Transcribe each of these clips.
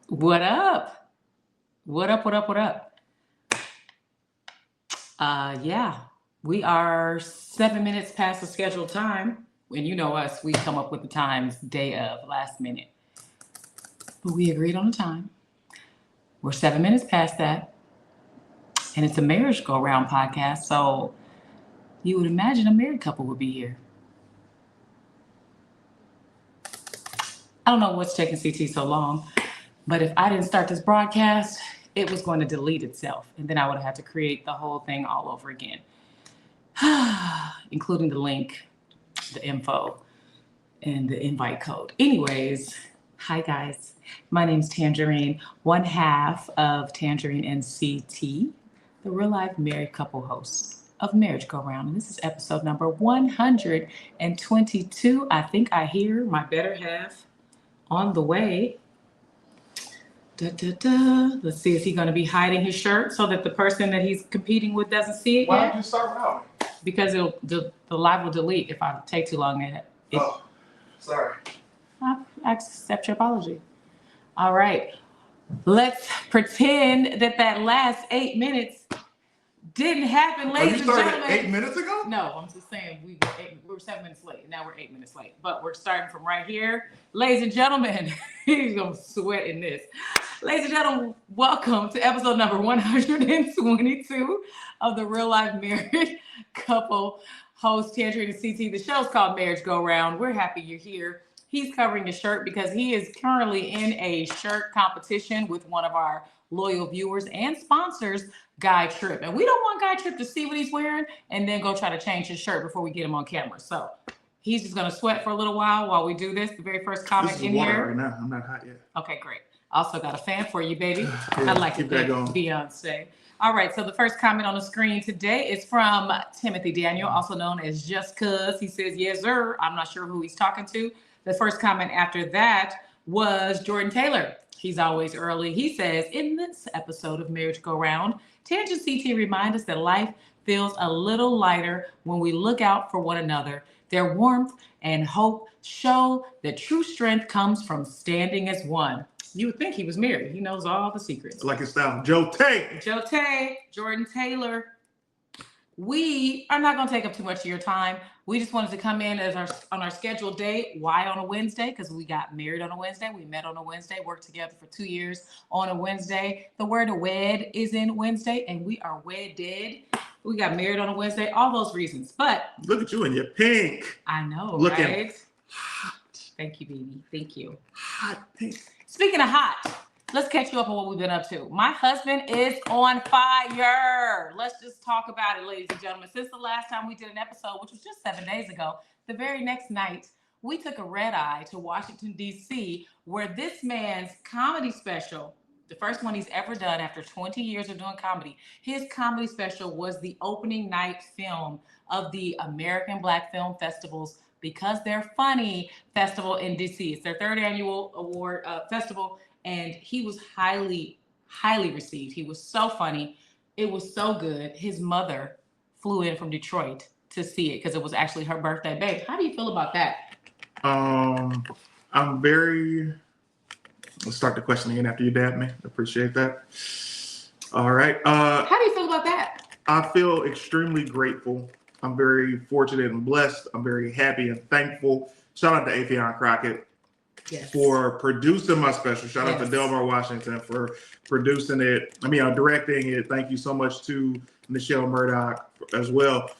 What up? What up? What up? What up? Yeah, we are 7 minutes past the scheduled time. And you know us, we come up with the times day of, last minute. But we agreed on the time. We're 7 minutes past that. And it's a marriage go round podcast. So you would imagine a married couple would be here. I don't know what's taking CT so long, but if I didn't start this broadcast, it was going to delete itself. And then I would have had to create the whole thing all over again, including the link, the info, and the invite code. Anyways, hi guys. My name's Tanjareen, one half of Tanjareen and CT, the real life married couple hosts of Marriage Go Round. And this is episode number 122. I think I hear my better half on the way. Let's see, is he going to be hiding his shirt so that the person that he's competing with doesn't see it Why yet? don't you start without me? Because the live will delete if I take too long. Oh, sorry. I accept your apology. All right. Let's pretend that last 8 minutes didn't happen, ladies and started gentlemen. 8 minutes ago? No, I'm just saying we were 7 minutes late. Now we're 8 minutes late. But we're starting from right here. Ladies and gentlemen, he's going to sweat in this. Ladies and gentlemen, welcome to episode number 122 of the Real Life Married Couple host, Tanjareen and CT. The show's called Marriage Go Round. We're happy you're here. He's covering his shirt because he is currently in a shirt competition with one of our loyal viewers and sponsors, Guy Tripp. And we don't want Guy Tripp to see what he's wearing and then go try to change his shirt before we get him on camera. So he's just going to sweat for a little while we do this. The very first comment this is in water here. right now. I'm not hot yet. Okay, great. Also got a fan for you, baby. Yeah, I'd like to keep that thank going. Beyonce. All right, so the first comment on the screen today is from Timothy Daniel, also known as Just Cuz. He says, yes, sir. I'm not sure who he's talking to. The first comment after that was Jordan Taylor. He's always early. He says, in this episode of Marriage Go Round, Tangent CT remind us that life feels a little lighter when we look out for one another. Their warmth and hope show that true strength comes from standing as one. You would think he was married. He knows all the secrets. Like his style. Joe Tate. Joe Tay, Jordan Taylor. We are not going to take up too much of your time. We just wanted to come in on our scheduled day. Why on a Wednesday? Because we got married on a Wednesday. We met on a Wednesday, worked together for 2 years on a Wednesday. The word wed is in Wednesday, and we are wedded. We got married on a Wednesday. All those reasons. But look at you in your pink. I know, Looking right? Thank you, baby. Thank you. Hot pink. Speaking of hot, let's catch you up on what we've been up to. My husband is on fire. Let's just talk about it, ladies and gentlemen. Since the last time we did an episode, which was just 7 days ago, the very next night, we took a red eye to Washington, D.C., where this man's comedy special, the first one he's ever done after 20 years of doing comedy, his comedy special was the opening night film of the American Black Film Festival's Because They're Funny festival in DC. It's their third annual award festival, and he was highly, highly received. He was so funny. It was so good. His mother flew in from Detroit to see it because it was actually her birthday. Babe, how do you feel about that? I'm very... Let's start the question again after you dab me. Appreciate that. All right. How do you feel about that? I feel extremely grateful. I'm very fortunate and blessed. I'm very happy and thankful. Shout out to Afion Crockett for producing my special. Shout out to Delmar Washington for producing it. Directing it. Thank you so much to Nichelle Murdoch as well.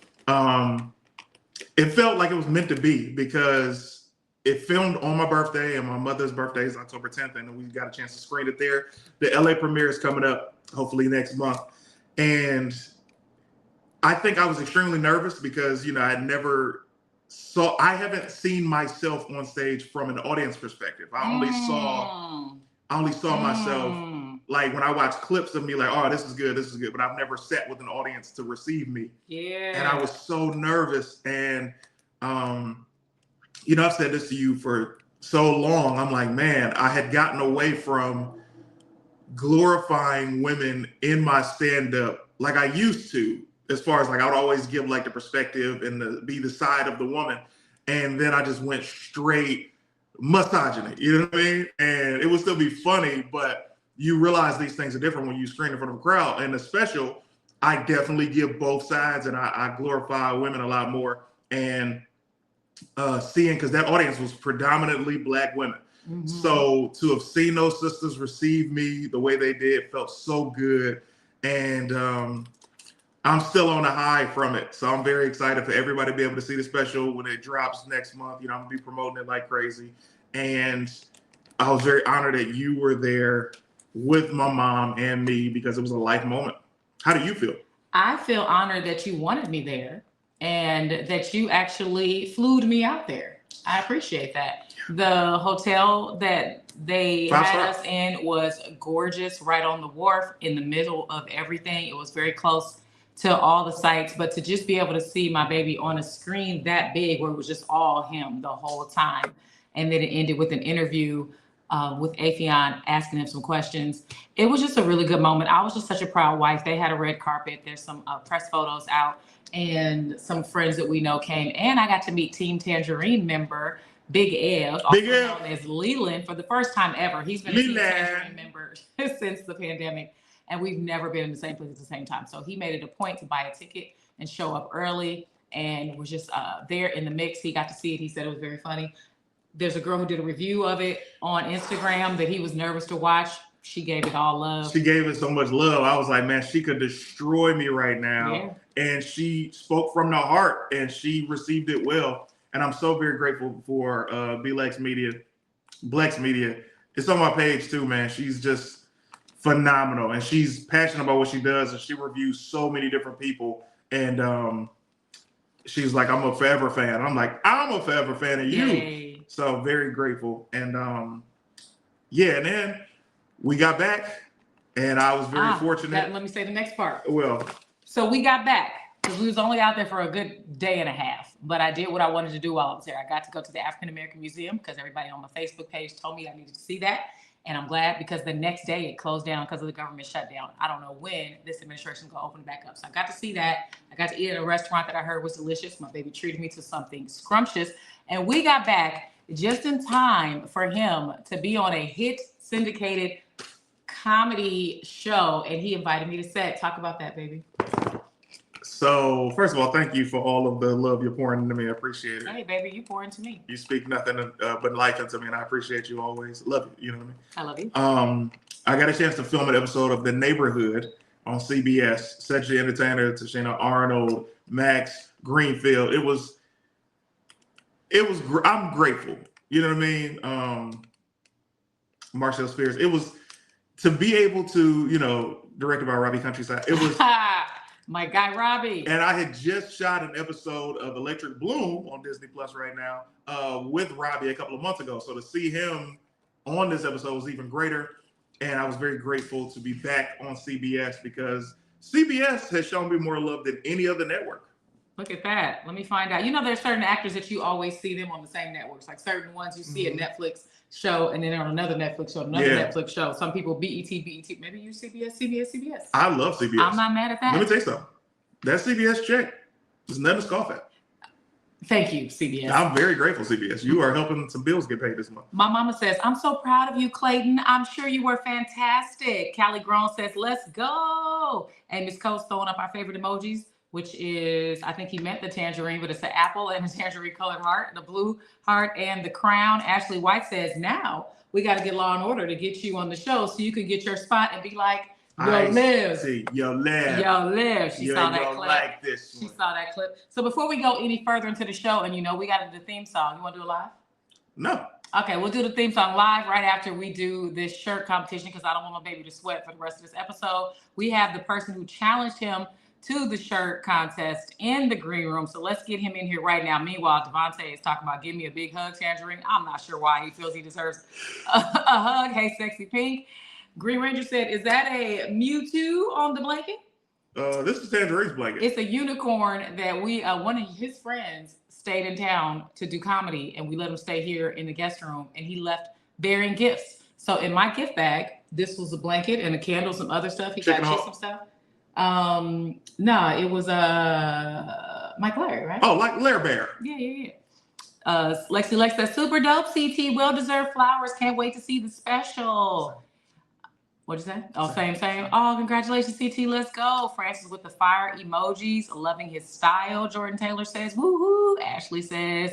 It felt like it was meant to be because it filmed on my birthday, and my mother's birthday is October 10th, and we got a chance to screen it there. The LA premiere is coming up hopefully next month. And I think I was extremely nervous because, I haven't seen myself on stage from an audience perspective. I only saw myself like when I watch clips of me like, oh, this is good, but I've never sat with an audience to receive me. Yeah. And I was so nervous. And, I've said this to you for so long. I'm like, man, I had gotten away from glorifying women in my stand-up like I used to. As far as like, I would always give like the perspective and be the side of the woman. And then I just went straight misogyny, you know what I mean? And it would still be funny, but you realize these things are different when you screen in front of a crowd. And the special, I definitely give both sides, and I glorify women a lot more. And seeing, because that audience was predominantly Black women. Mm-hmm. So to have seen those sisters receive me the way they did felt so good. And I'm still on a high from it. So I'm very excited for everybody to be able to see the special when it drops next month. You know, I'm gonna be promoting it like crazy. And I was very honored that you were there with my mom and me because it was a life moment. How do you feel? I feel honored that you wanted me there and that you actually flew me out there. I appreciate that. The hotel that they had us in was gorgeous, right on the wharf, in the middle of everything. It was very close to all the sites, but to just be able to see my baby on a screen that big where it was just all him the whole time. And then it ended with an interview with Afion asking him some questions. It was just a really good moment. I was just such a proud wife. They had a red carpet. There's some press photos out, and some friends that we know came. And I got to meet Team Tanjareen member Big Ev, also known as Leland, for the first time ever. He's been a Team Tanjareen member since the pandemic, and we've never been in the same place at the same time. So he made it a point to buy a ticket and show up early, and was just there in the mix. He got to see it. He said it was very funny. There's a girl who did a review of it on Instagram that he was nervous to watch. She gave it all love. She gave it so much love. I was like, man, she could destroy me right now. Yeah. And she spoke from the heart, and she received it well. And I'm so very grateful for Blex Media. It's on my page too, man. She's just phenomenal, and she's passionate about what she does, and she reviews so many different people. And she's like, I'm a forever fan. I'm like, I'm a forever fan of you. Yay. So very grateful. And and then we got back, and I was very fortunate. Let me say the next part. Well, so we got back because we was only out there for a good day and a half, but I did what I wanted to do while I was there. I got to go to the African American Museum because everybody on my Facebook page told me I needed to see that. And I'm glad because the next day it closed down because of the government shutdown. I don't know when this administration is going to open it back up. So I got to see that. I got to eat at a restaurant that I heard was delicious. My baby treated me to something scrumptious. And we got back just in time for him to be on a hit syndicated comedy show. And he invited me to set. Talk about that, baby. So first of all, thank you for all of the love you're pouring into me. I appreciate it. Hey, baby, you pour into me. You speak nothing but life into me, and I appreciate you always. Love you. You know what I mean? I love you. I got a chance to film an episode of The Neighborhood on CBS. Cedric the Entertainer, Tashina Arnold, Max Greenfield. It was. I'm grateful. You know what I mean? Marcel Spears. It was to be able to, directed by Robbie Countryside. It was. My guy, Robbie. And I had just shot an episode of Electric Bloom on Disney Plus right now with Robbie a couple of months ago. So to see him on this episode was even greater. And I was very grateful to be back on CBS because CBS has shown me more love than any other network. Look at that. Let me find out. There's certain actors that you always see them on the same networks. Like certain ones you see a Netflix show and then on another Netflix show, Netflix show. Some people, BET. Maybe you CBS. I love CBS. I'm not mad at that. Let me tell you something. That CBS check is nothing to scoff at. Thank you, CBS. I'm very grateful, CBS. You are helping some bills get paid this month. My mama says, I'm so proud of you, Clayton. I'm sure you were fantastic. Callie Grown says, let's go. And Miss Cole's throwing up our favorite emojis, which is, I think he meant the tangerine, but it's the apple and the tangerine colored heart, the blue heart, and the crown. Ashley White says, now we got to get Law and Order to get you on the show so you can get your spot and be like, Liv. She saw that clip. Like this one. She saw that clip. So before we go any further into the show, and we got to do the theme song. You want to do it live? No. Okay, we'll do the theme song live right after we do this shirt competition because I don't want my baby to sweat for the rest of this episode. We have the person who challenged him to the shirt contest in the green room. So let's get him in here right now. Meanwhile, Devontae is talking about give me a big hug, Tangerine. I'm not sure why he feels he deserves a hug. Hey, Sexy Pink. Green Ranger said, is that a Mewtwo on the blanket? This is Tangerine's blanket. It's a unicorn that one of his friends stayed in town to do comedy, and we let him stay here in the guest room, and he left bearing gifts. So in my gift bag, this was a blanket and a candle, some other stuff. He got you some stuff. No, it was Mike Larry, right? Oh, like Larry Bear. Yeah. Lexi Lex says, super dope, CT. Well-deserved flowers. Can't wait to see the special. What'd you say? Oh, same. Oh, congratulations, CT. Let's go. Francis with the fire emojis. Loving his style. Jordan Taylor says, woohoo. Ashley says,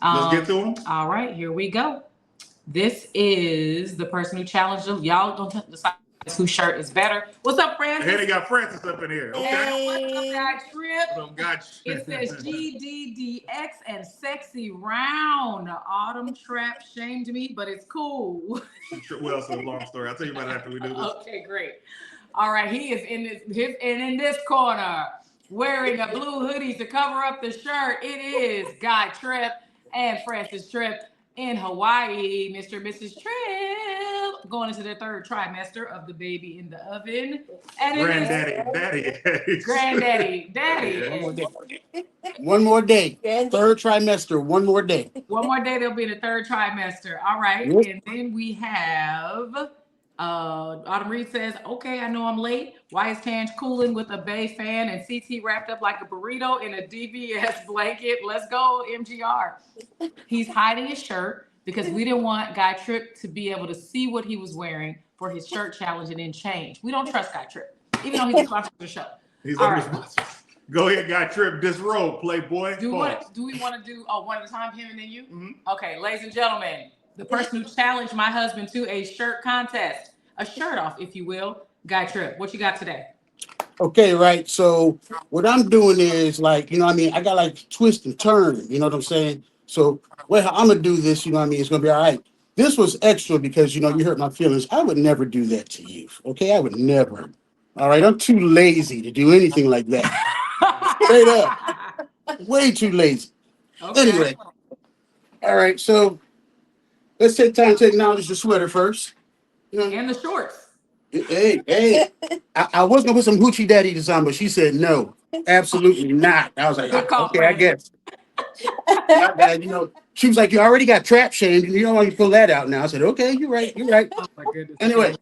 let's get to him. All right, here we go. This is the person who challenged them. Y'all don't decide whose shirt is better. What's up, Francis? Hey, they got Francis up in here. Okay. Hey. Guy Trip. It says GDDX and sexy round. Autumn trap shamed me, but it's cool. Well, so long story. I'll tell you about it after we do this. Okay, great. All right, he is in this corner wearing a blue hoodie to cover up the shirt. It is Guy Trip and Francis Trip in Hawaii. Mr. and Mrs. Trip going into their third trimester of the baby in the oven. And Granddaddy. One more day. Third trimester. One more day. One more day, they'll be in the third trimester. All right. Yep. And then we have Autumn Reed says, okay, I know I'm late. Why is Tange cooling with a Bay fan and CT wrapped up like a burrito in a DVS blanket? Let's go, MGR. He's hiding his shirt because we didn't want Guy Trip to be able to see what he was wearing for his shirt challenge and then change. We don't trust Guy Trip, even though he's a sponsor of the show. He's all right. Go ahead, Guy Trip, disrobe, Playboy. Do we want to do one at a time, him and then you? Mm-hmm. Okay, ladies and gentlemen, the person who challenged my husband to a shirt contest, a shirt off, if you will, Guy Trip. What you got today? Okay, right. So what I'm doing is like, you know what I mean? I got like twist and turn, you know what I'm saying? So well, I'm going to do this, you know what I mean? It's going to be all right. This was extra because, you know, you hurt my feelings. I would never do that to you. Okay, I would never. All right, I'm too lazy to do anything like that. Straight up. Way too lazy. Okay. Anyway. All right, so let's take time to acknowledge the sweater first. You know, and the shorts. Hey. I was going to put some hoochie daddies on, but she said no. Absolutely not. I was like, okay, I guess. Not bad, you know. She was like, you already got trap shamed, and you don't want to pull that out now. I said, okay, you're right. Oh, my goodness. Anyway.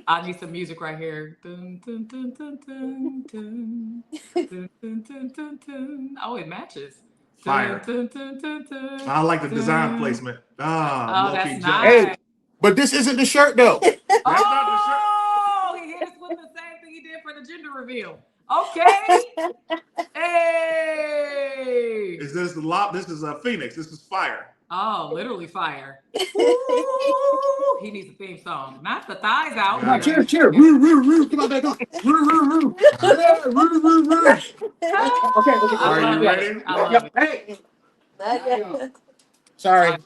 I need some music right here. Dun, dun, dun, dun, dun, dun, dun, dun, dun, dun, dun. Oh, it matches. Fire. Dun, dun, dun, dun, I like the design placement. That's nice. Hey, but this isn't the shirt, though. That's not the shirt. He hit us with the same thing he did for the gender reveal. Okay. Hey. Is this the lot? This is a Phoenix. This is fire. Oh, literally fire. Ooh, he needs a theme song. Not the thighs out. Come on, cheer. Roo. Come on, back on. Roo. Roo. Okay. Are you ready? Hey. Sorry.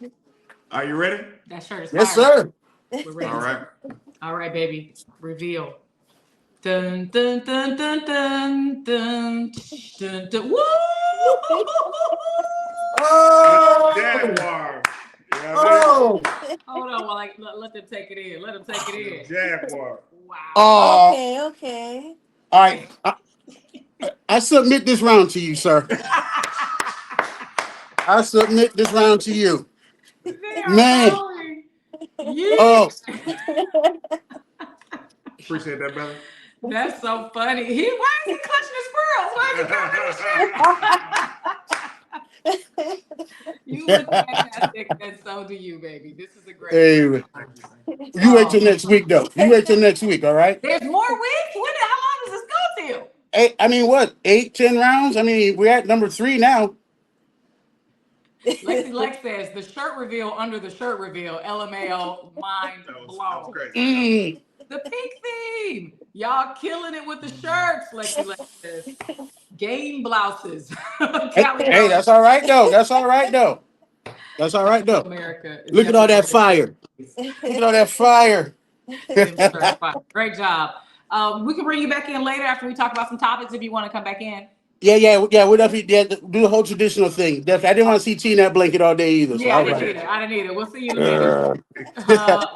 Are you ready? That shirt is fire. Yes, sir. We're ready. All right. All right, baby. Reveal. Dun dun dun dun dun dun dun dun. Woo! Oh! Jaguar. Oh! Hold on while let them take it in. Let them take it in. Jaguar. Wow. Okay. All right. I submit this round to you, sir. I submit this round to you. Man. Oh. Appreciate that, brother. That's so funny. Why is he clutching his pearls? Why is he counting his shirt? You look fantastic, and so do you, baby. This is a great. Hey, you wait till next week, though. You wait till next week, all right? There's more weeks? How long does this go till? 8-10 rounds? I mean, we're at number 3 now. Lexi Lex says, the shirt reveal under the shirt reveal. LMAO, mind blown. The pink theme. Y'all killing it with the shirts, Lexi Lex says. Game blouses. Hey, that's all right, though. America. Look at all that fire. Great job. We can bring you back in later after we talk about some topics if you want to come back in. Yeah. We'll definitely do the whole traditional thing. Definitely. I didn't want to see T in that blanket all day either. So yeah, I didn't either. We'll see you in a minute.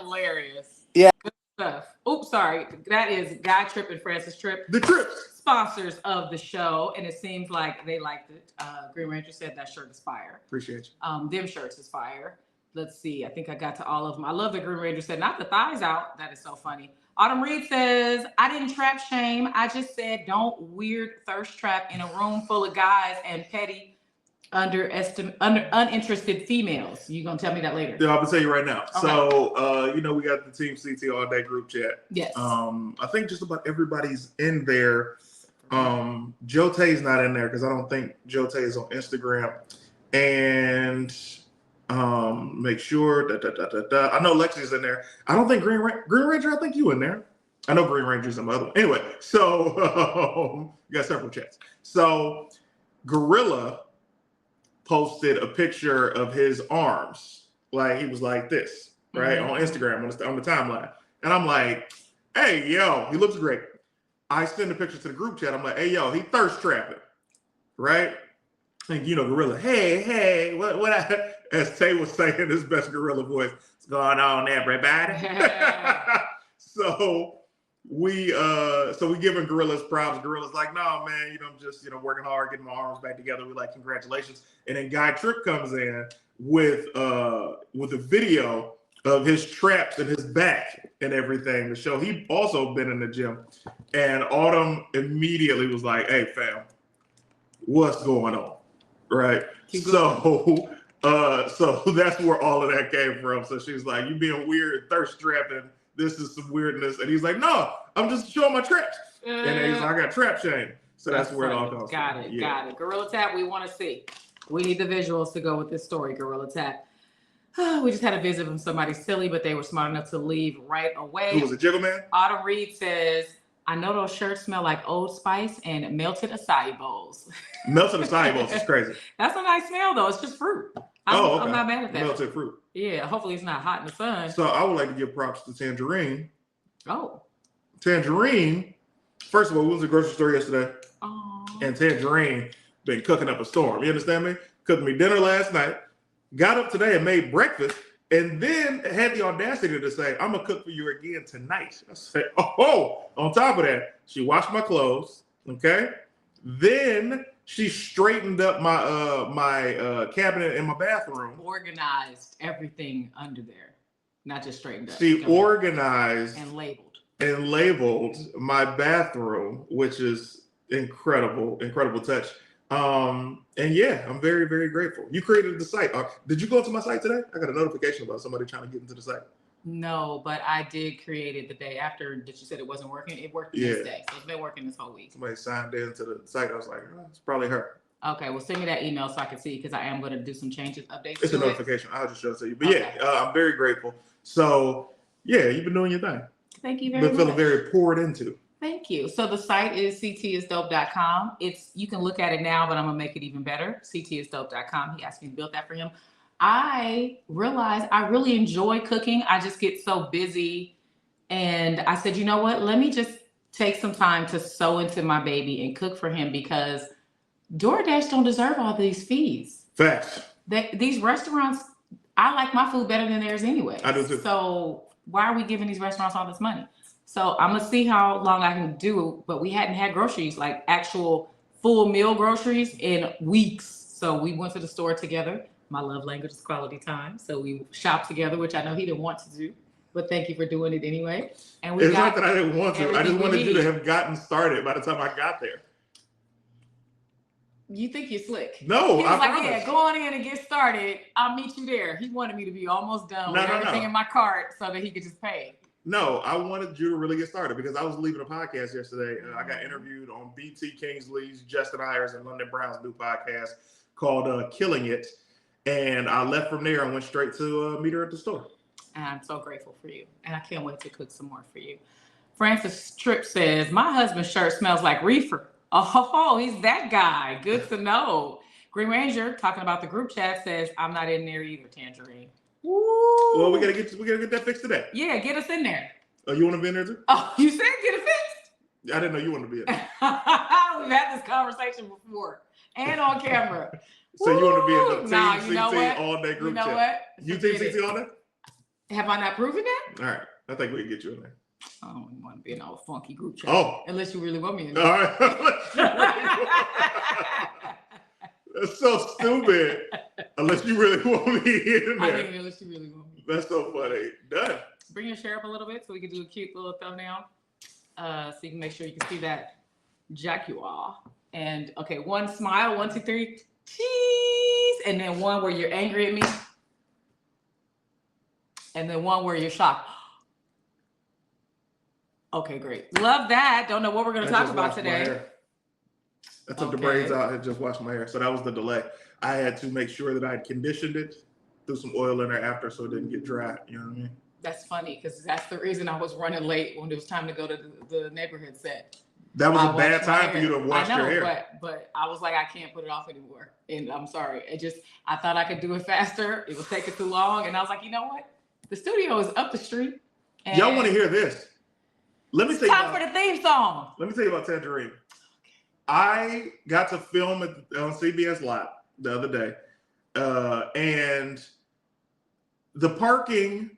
Hilarious. Yeah. Good stuff. Oops, sorry. That is Guy Trip and Francis Trip. The Trips. Sponsors of the show, and it seems like they liked it. Green Ranger said that shirt is fire. Appreciate you. Them shirts is fire. Let's see. I think I got to all of them. I love that Green Ranger said not the thighs out. That is so funny. Autumn Reed says, I didn't trap shame. I just said don't weird thirst trap in a room full of guys and petty uninterested females. You gonna tell me that later? Yeah, I'm gonna tell you right now. Okay. So, we got the Team CT all day group chat. Yes. I think just about everybody's in there. Jotay's not in there because I don't think Jotay is on Instagram. And make sure I know Lexi's in there. I don't think Green Ranger. I think you in there. I know Green Ranger's in the other one. Anyway, so you got several chats. So Gorilla posted a picture of his arms, like he was like this, right, on Instagram on the timeline, and I'm like, hey yo, he looks great. I send a picture to the group chat. I'm like, hey yo, he thirst trapping, right? And Gorilla, hey, what? As Tay was saying, his best Gorilla voice, what's going on, everybody? So we giving Gorilla's props. Gorilla's like, no, man, I'm just working hard, getting my arms back together. We like, congratulations. And then Guy Tripp comes in with a video of his traps and his back and everything to show he also been in the gym. And Autumn immediately was like, hey fam, what's going on? Right. So that's where all of that came from. So she was like, you being weird, thirst trapping. This is some weirdness. And he's like, no, I'm just showing my traps. And then he's like, I got trap shame. So that's where it all comes from. Got it. Gorilla Tap, we want to see. We need the visuals to go with this story, Gorilla Tap. We just had a visit from somebody silly, but they were smart enough to leave right away. Who was it, Jiggle Man? Autumn Reed says, I know those shirts smell like Old Spice and melted acai bowls. Melted acai bowls is crazy. That's a nice smell, though. It's just fruit. Okay. I'm not mad at that. Melted fruit. Yeah, hopefully it's not hot in the sun. So I would like to give props to Tanjareen. Oh. Tanjareen, first of all, we went to the grocery store yesterday. Oh. And Tanjareen been cooking up a storm. You understand me? Cooked me dinner last night, got up today and made breakfast, and then had the audacity to say, I'm going to cook for you again tonight. I said, oh, on top of that, she washed my clothes, okay? Then she straightened up my cabinet in my bathroom. Organized everything under there. Not just straightened up. She organized and labeled my bathroom, which is incredible touch. And yeah, I'm very, very grateful. You created the site. Did you go to my site today? I got a notification about somebody trying to get into the site. No, but I did create it the day after that you said it wasn't working. It worked the next day. So it's been working this whole week. Somebody signed into the site. I was like, oh, it's probably her. Okay, well, send me that email so I can see, because I am going to do some changes, updates. It's a notification. I'll just show it to you. But okay. I'm very grateful. So yeah, you've been doing your thing. Thank you very much. Been feeling very poured into. Thank you. So the site is ctisdope.com. You can look at it now, but I'm gonna make it even better. ctisdope.com. He asked me to build that for him. I realized I really enjoy cooking. I just get so busy. And I said, you know what? Let me just take some time to sew into my baby and cook for him, because DoorDash don't deserve all these fees. Facts. These restaurants, I like my food better than theirs anyway. I do too. So why are we giving these restaurants all this money? So I'm gonna see how long I can do, but we hadn't had groceries, like actual full meal groceries, in weeks. So we went to the store together. My love language is quality time. So we shopped together, which I know he didn't want to do, but thank you for doing it anyway. And it's not that I didn't want to. I just wanted you to have gotten started by the time I got there. You think you're slick? No, I promise. Yeah, go on in and get started. I'll meet you there. He wanted me to be almost done with everything in my cart so that he could just pay. No, I wanted you to really get started, because I was leaving a podcast yesterday. I got interviewed on BT Kingsley's, Justin Ayers, and London Brown's new podcast called Killing It. And I left from there and went straight to meet her at the store. And I'm so grateful for you. And I can't wait to cook some more for you. Francis Tripp says, my husband's shirt smells like reefer. Oh, he's that guy. Good to know. Green Ranger, talking about the group chat, says, I'm not in there either, Tanjareen. Woo. Well, we gotta get that fixed today. Yeah, get us in there. Oh, you want to be in there too? Oh, you said get it fixed? I didn't know you wanted to be in there. We've had this conversation before and on camera. So you want to be in the Team CT all day group chat? You know what? You Team CT all day? Have I not proven that? All right, I think we can get you in there. I don't want to be in all funky group chat. Oh, unless you really want me in there. All right. That's so stupid. Unless you really want me in there. I mean, unless you really want me. That's so funny. Done. Bring your chair up a little bit so we can do a cute little thumbnail. So you can make sure you can see that Jaguar. And okay, one smile, 1, 2, 3. Cheese. And then one where you're angry at me. And then one where you're shocked. Okay, great. Love that. Don't know what we're going to talk about today. I took the braids out and just washed my hair. So that was the delay. I had to make sure that I had conditioned it, threw some oil in there after so it didn't get dry. You know what I mean? That's funny because that's the reason I was running late when it was time to go to the neighborhood set. That was a bad time for you to wash your hair. But I was like, I can't put it off anymore. And I'm sorry. I thought I could do it faster. It was taking too long. And I was like, you know what? The studio is up the street. Y'all want to hear this? Let me tell you. Time for the theme song. Let me tell you about Tanjareen. I got to film it on CBS Live the other day. And the parking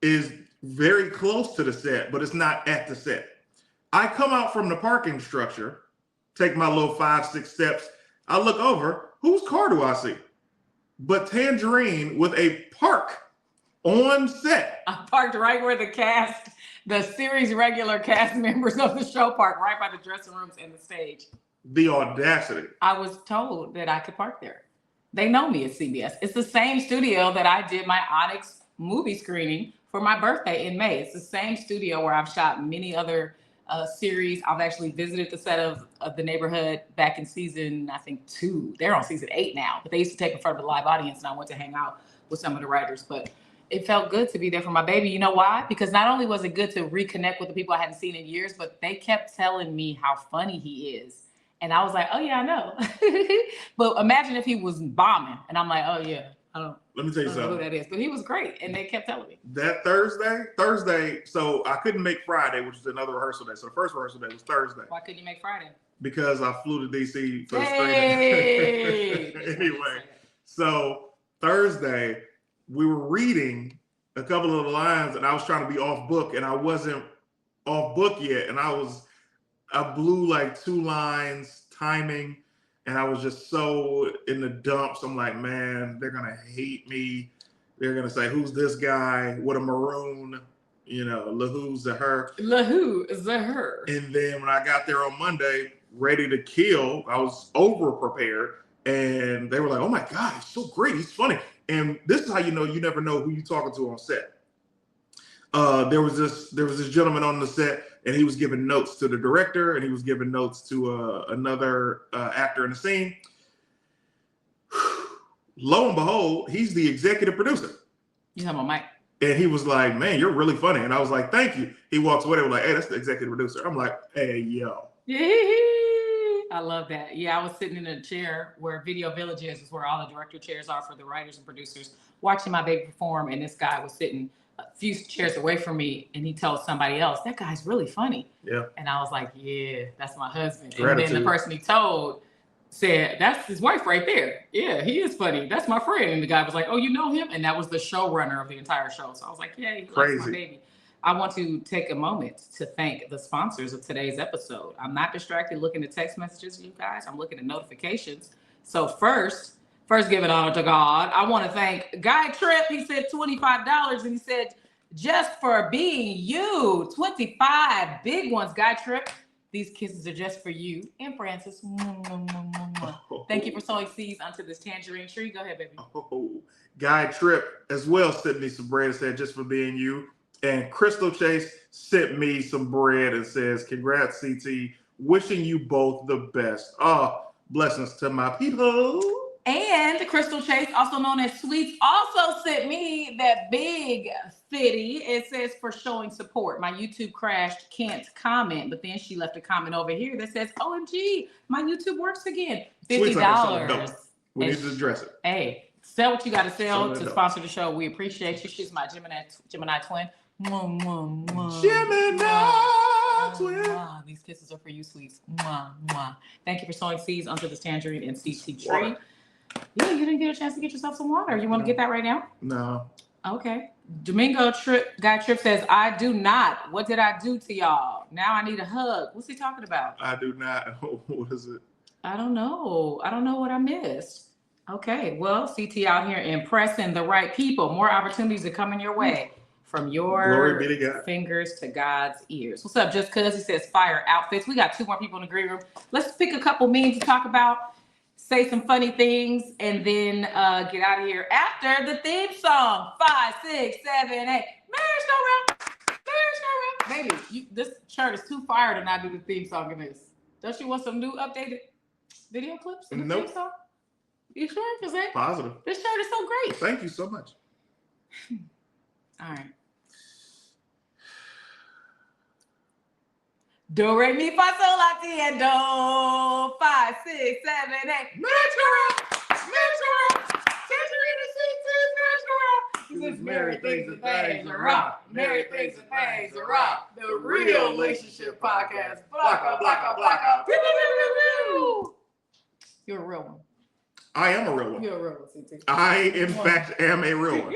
is very close to the set, but it's not at the set. I come out from the parking structure, take my little 5-6 steps. I look over, whose car do I see? But Tanjareen with a park on set. I parked right where the series regular cast members of the show park, right by the dressing rooms and the stage. The audacity. I was told that I could park there. They know me at CBS. It's the same studio that I did my Onyx movie screening for my birthday in May. It's the same studio where I've shot many other series. I've actually visited the set of The Neighborhood back in season, I think 2. They're on season 8 now, but they used to take in front of a live audience and I went to hang out with some of the writers. But it felt good to be there for my baby. You know why? Because not only was it good to reconnect with the people I hadn't seen in years, but they kept telling me how funny he is. And I was like, oh yeah, I know. But imagine if he was bombing. And I'm like, oh yeah, let me tell you something. Who that is. But he was great. And they kept telling me. That Thursday, so I couldn't make Friday, which is another rehearsal day. So the first rehearsal day was Thursday. Why couldn't you make Friday? Because I flew to DC for the screening. Anyway, so Thursday, we were reading a couple of the lines and I was trying to be off book and I wasn't off book yet. And I blew like 2 lines timing and I was just so in the dumps. I'm like, man, they're going to hate me. They're going to say, who's this guy with a maroon, LaHoo's the her. LaHoo is the her. And then when I got there on Monday, ready to kill, I was over prepared and they were like, oh my God, he's so great. He's funny. And this is how you never know who you're talking to on set. There was this gentleman on the set and he was giving notes to the director and he was giving notes to another actor in the scene. Lo and behold, he's the executive producer. You talking about Mike? And he was like, man, you're really funny. And I was like, thank you. He walks away. They were like, hey, that's the executive producer. I'm like, hey, yo. I love that. Yeah, I was sitting in a chair where Video Village is where all the director chairs are for the writers and producers, watching my baby perform. And this guy was sitting a few chairs away from me and he told somebody else, that guy's really funny. Yeah. And I was like, yeah, that's my husband. Gratitude. And then the person he told said, that's his wife right there. Yeah, he is funny. That's my friend. And the guy was like, oh, you know him? And that was the showrunner of the entire show. So I was like, yeah, he loves my baby. I want to take a moment to thank the sponsors of today's episode. I'm not distracted looking at text messages, you guys. I'm looking at notifications. So first giving honor to God, I want to thank Guy Tripp. He said $25 and he said, just for being you, 25 big ones, Guy Tripp. These kisses are just for you and Francis. Thank you for sowing seeds onto this tangerine tree. Go ahead, baby. Guy Tripp as well sent me some bread and said, just for being you. And Crystal Chase sent me some bread and says, congrats, CT. Wishing you both the best. Blessings to my people. And Crystal Chase, also known as Sweets, also sent me that big 50. It says for showing support. My YouTube crashed, can't comment. But then she left a comment over here that says, OMG, my YouTube works again. $50. We need to address it. Hey, sell what you got to sell to sponsor the show. We appreciate you. She's my Gemini twin. Gemini twin. These kisses are for you, Sweets. Thank you for sowing seeds onto this Tanjareen and CT tree. Yeah, you didn't get a chance to get yourself some water. You want to get that right now? No. Okay. Guy Tripp says, I do not. What did I do to y'all? Now I need a hug. What's he talking about? I do not. What is it? I don't know. I don't know what I missed. Okay. Well, CT out here impressing the right people. More opportunities are coming your way. From your fingers to God's ears. What's up, Just Cuz? He says fire outfits. We got 2 more people in the green room. Let's pick a couple memes to talk about. say some funny things, and then get out of here after the theme song. 5, 6, 7, 8. Marriage go round. Marriage go round. Baby, this shirt is too fire to not do the theme song in this. Don't you want some new updated video clips in the theme song? You sure? Because positive. This shirt is so great. Thank you so much. All right. Do, re, mi, fa, sol, la, ti, and do. 5, 6, 7, 8. Marriage go round. Marriage go round. Tanjareen and CT. Marriage go round. This is married things and things are rock. Married things and things are rock. The real relationship podcast. Blocka, blocka, blocka. You're a real one. I am a real one. You're a real one, CT. I, in fact, am a real one.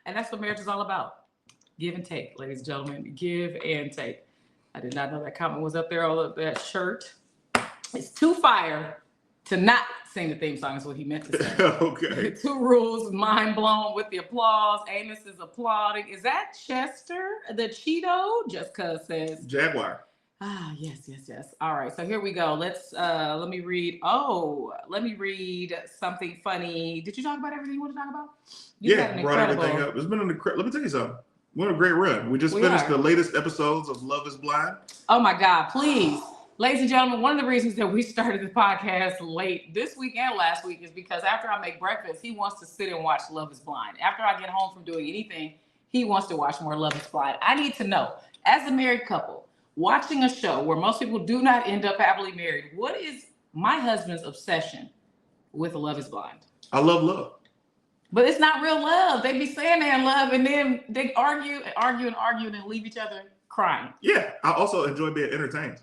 And that's what marriage is all about. Give and take, ladies and gentlemen. Give and take. I did not know that comment was up there, all of that shirt. It's too fire to not sing the theme song, is what he meant to say. Okay. 2 rules, mind blown with the applause. Amos is applauding. Is that Chester, the Cheeto? Just cuz says. Jaguar. Ah, yes. All right, so here we go. Let me read something funny. Did you talk about everything you want to talk about? Brought everything up. It's been an incredible, let me tell you something. We're on a great run. We just finished the latest episodes of Love is Blind. Oh my God, please. Ladies and gentlemen, one of the reasons that we started the podcast late this week and last week is because after I make breakfast, he wants to sit and watch Love is Blind. After I get home from doing anything, he wants to watch more Love is Blind. I need to know, as a married couple, watching a show where most people do not end up happily married, what is my husband's obsession with Love is Blind? I love love. But it's not real love. They be saying they're in love and then they argue and then leave each other crying. Yeah, I also enjoy being entertained.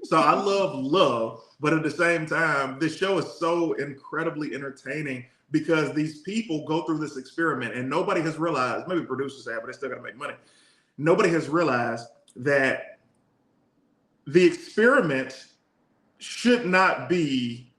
So I love love, but at the same time, this show is so incredibly entertaining because these people go through this experiment and nobody has realized, maybe producers have, but they still gotta make money. Nobody has realized that the experiment should not be,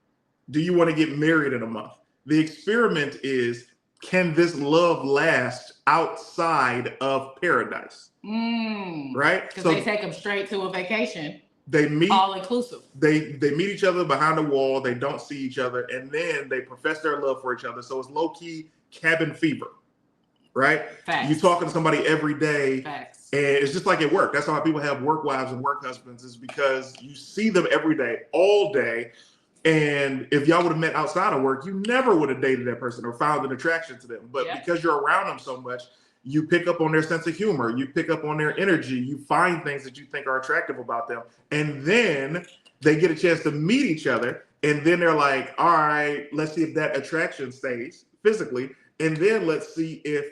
do you want to get married in a month? The experiment is, can this love last outside of paradise? Right? Because they take them straight to a vacation. They meet all inclusive. They meet each other behind a wall. They don't see each other, and then they profess their love for each other. So it's low key cabin fever, right? Facts. You talking to somebody every day, Facts. And it's just like at work. That's how people have work wives and work husbands, is because you see them every day, all day. And if y'all would have met outside of work, you never would have dated that person or found an attraction to them. But because you're around them so much, you pick up on their sense of humor, you pick up on their energy, you find things that you think are attractive about them. And then they get a chance to meet each other. And then they're like, all right, let's see if that attraction stays physically. And then let's see if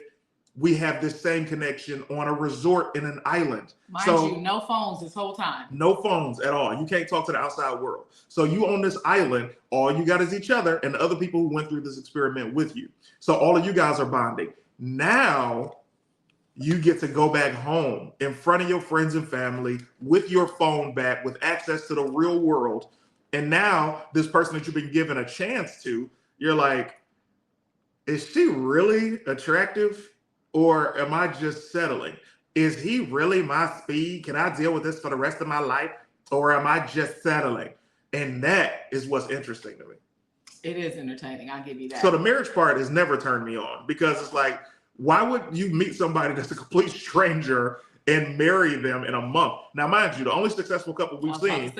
we have this same connection on a resort in an island. Mind you, no phones this whole time. No phones at all. You can't talk to the outside world. So you on this island, all you got is each other and the other people who went through this experiment with you. So all of you guys are bonding. Now you get to go back home in front of your friends and family with your phone back, with access to the real world. And now this person that you've been given a chance to, you're like, is she really attractive? Or am I just settling? Is he really my speed? Can I deal with this for the rest of my life? Or am I just settling? And that is what's interesting to me. It is entertaining. I'll give you that. So the marriage part has never turned me on, because it's like, why would you meet somebody that's a complete stranger and marry them in a month? Now, mind you, the only successful couple we've seen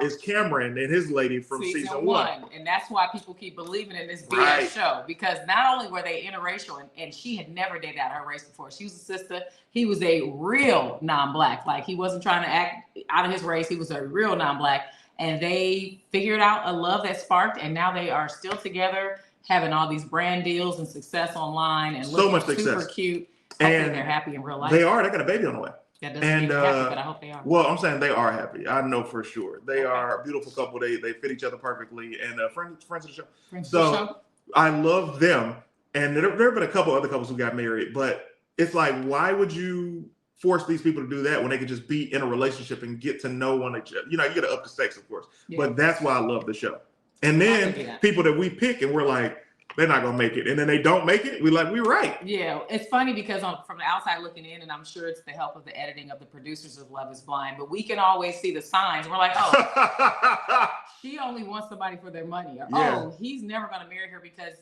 is Cameron and his lady from season one. And that's why people keep believing in this BS show, because not only were they interracial, and she had never dated out her race before. She was a sister. He was a real non-black. Like, he wasn't trying to act out of his race. He was a real non-black. And they figured out a love that sparked, and now they are still together, having all these brand deals and success online, and so much super success. Cute. And they're happy in real life. They are. They got a baby on the way. That doesn't mean they're happy, but I hope they are. Well, I'm saying they are happy. I know for sure. They are a beautiful couple. They fit each other perfectly, and friends of the show. Friends of the show. I love them. And there have been a couple other couples who got married, but it's like, why would you force these people to do that when they could just be in a relationship and get to know one another? You know, you got to up the stakes, of course. Yeah. But that's why I love the show. And then people that we pick and we're like, they're not gonna make it, and then they don't make it. We're right. Yeah, it's funny because from the outside looking in, and I'm sure it's the help of the editing of the producers of Love Is Blind, but we can always see the signs. We're like, oh, she only wants somebody for their money, or oh, he's never gonna marry her because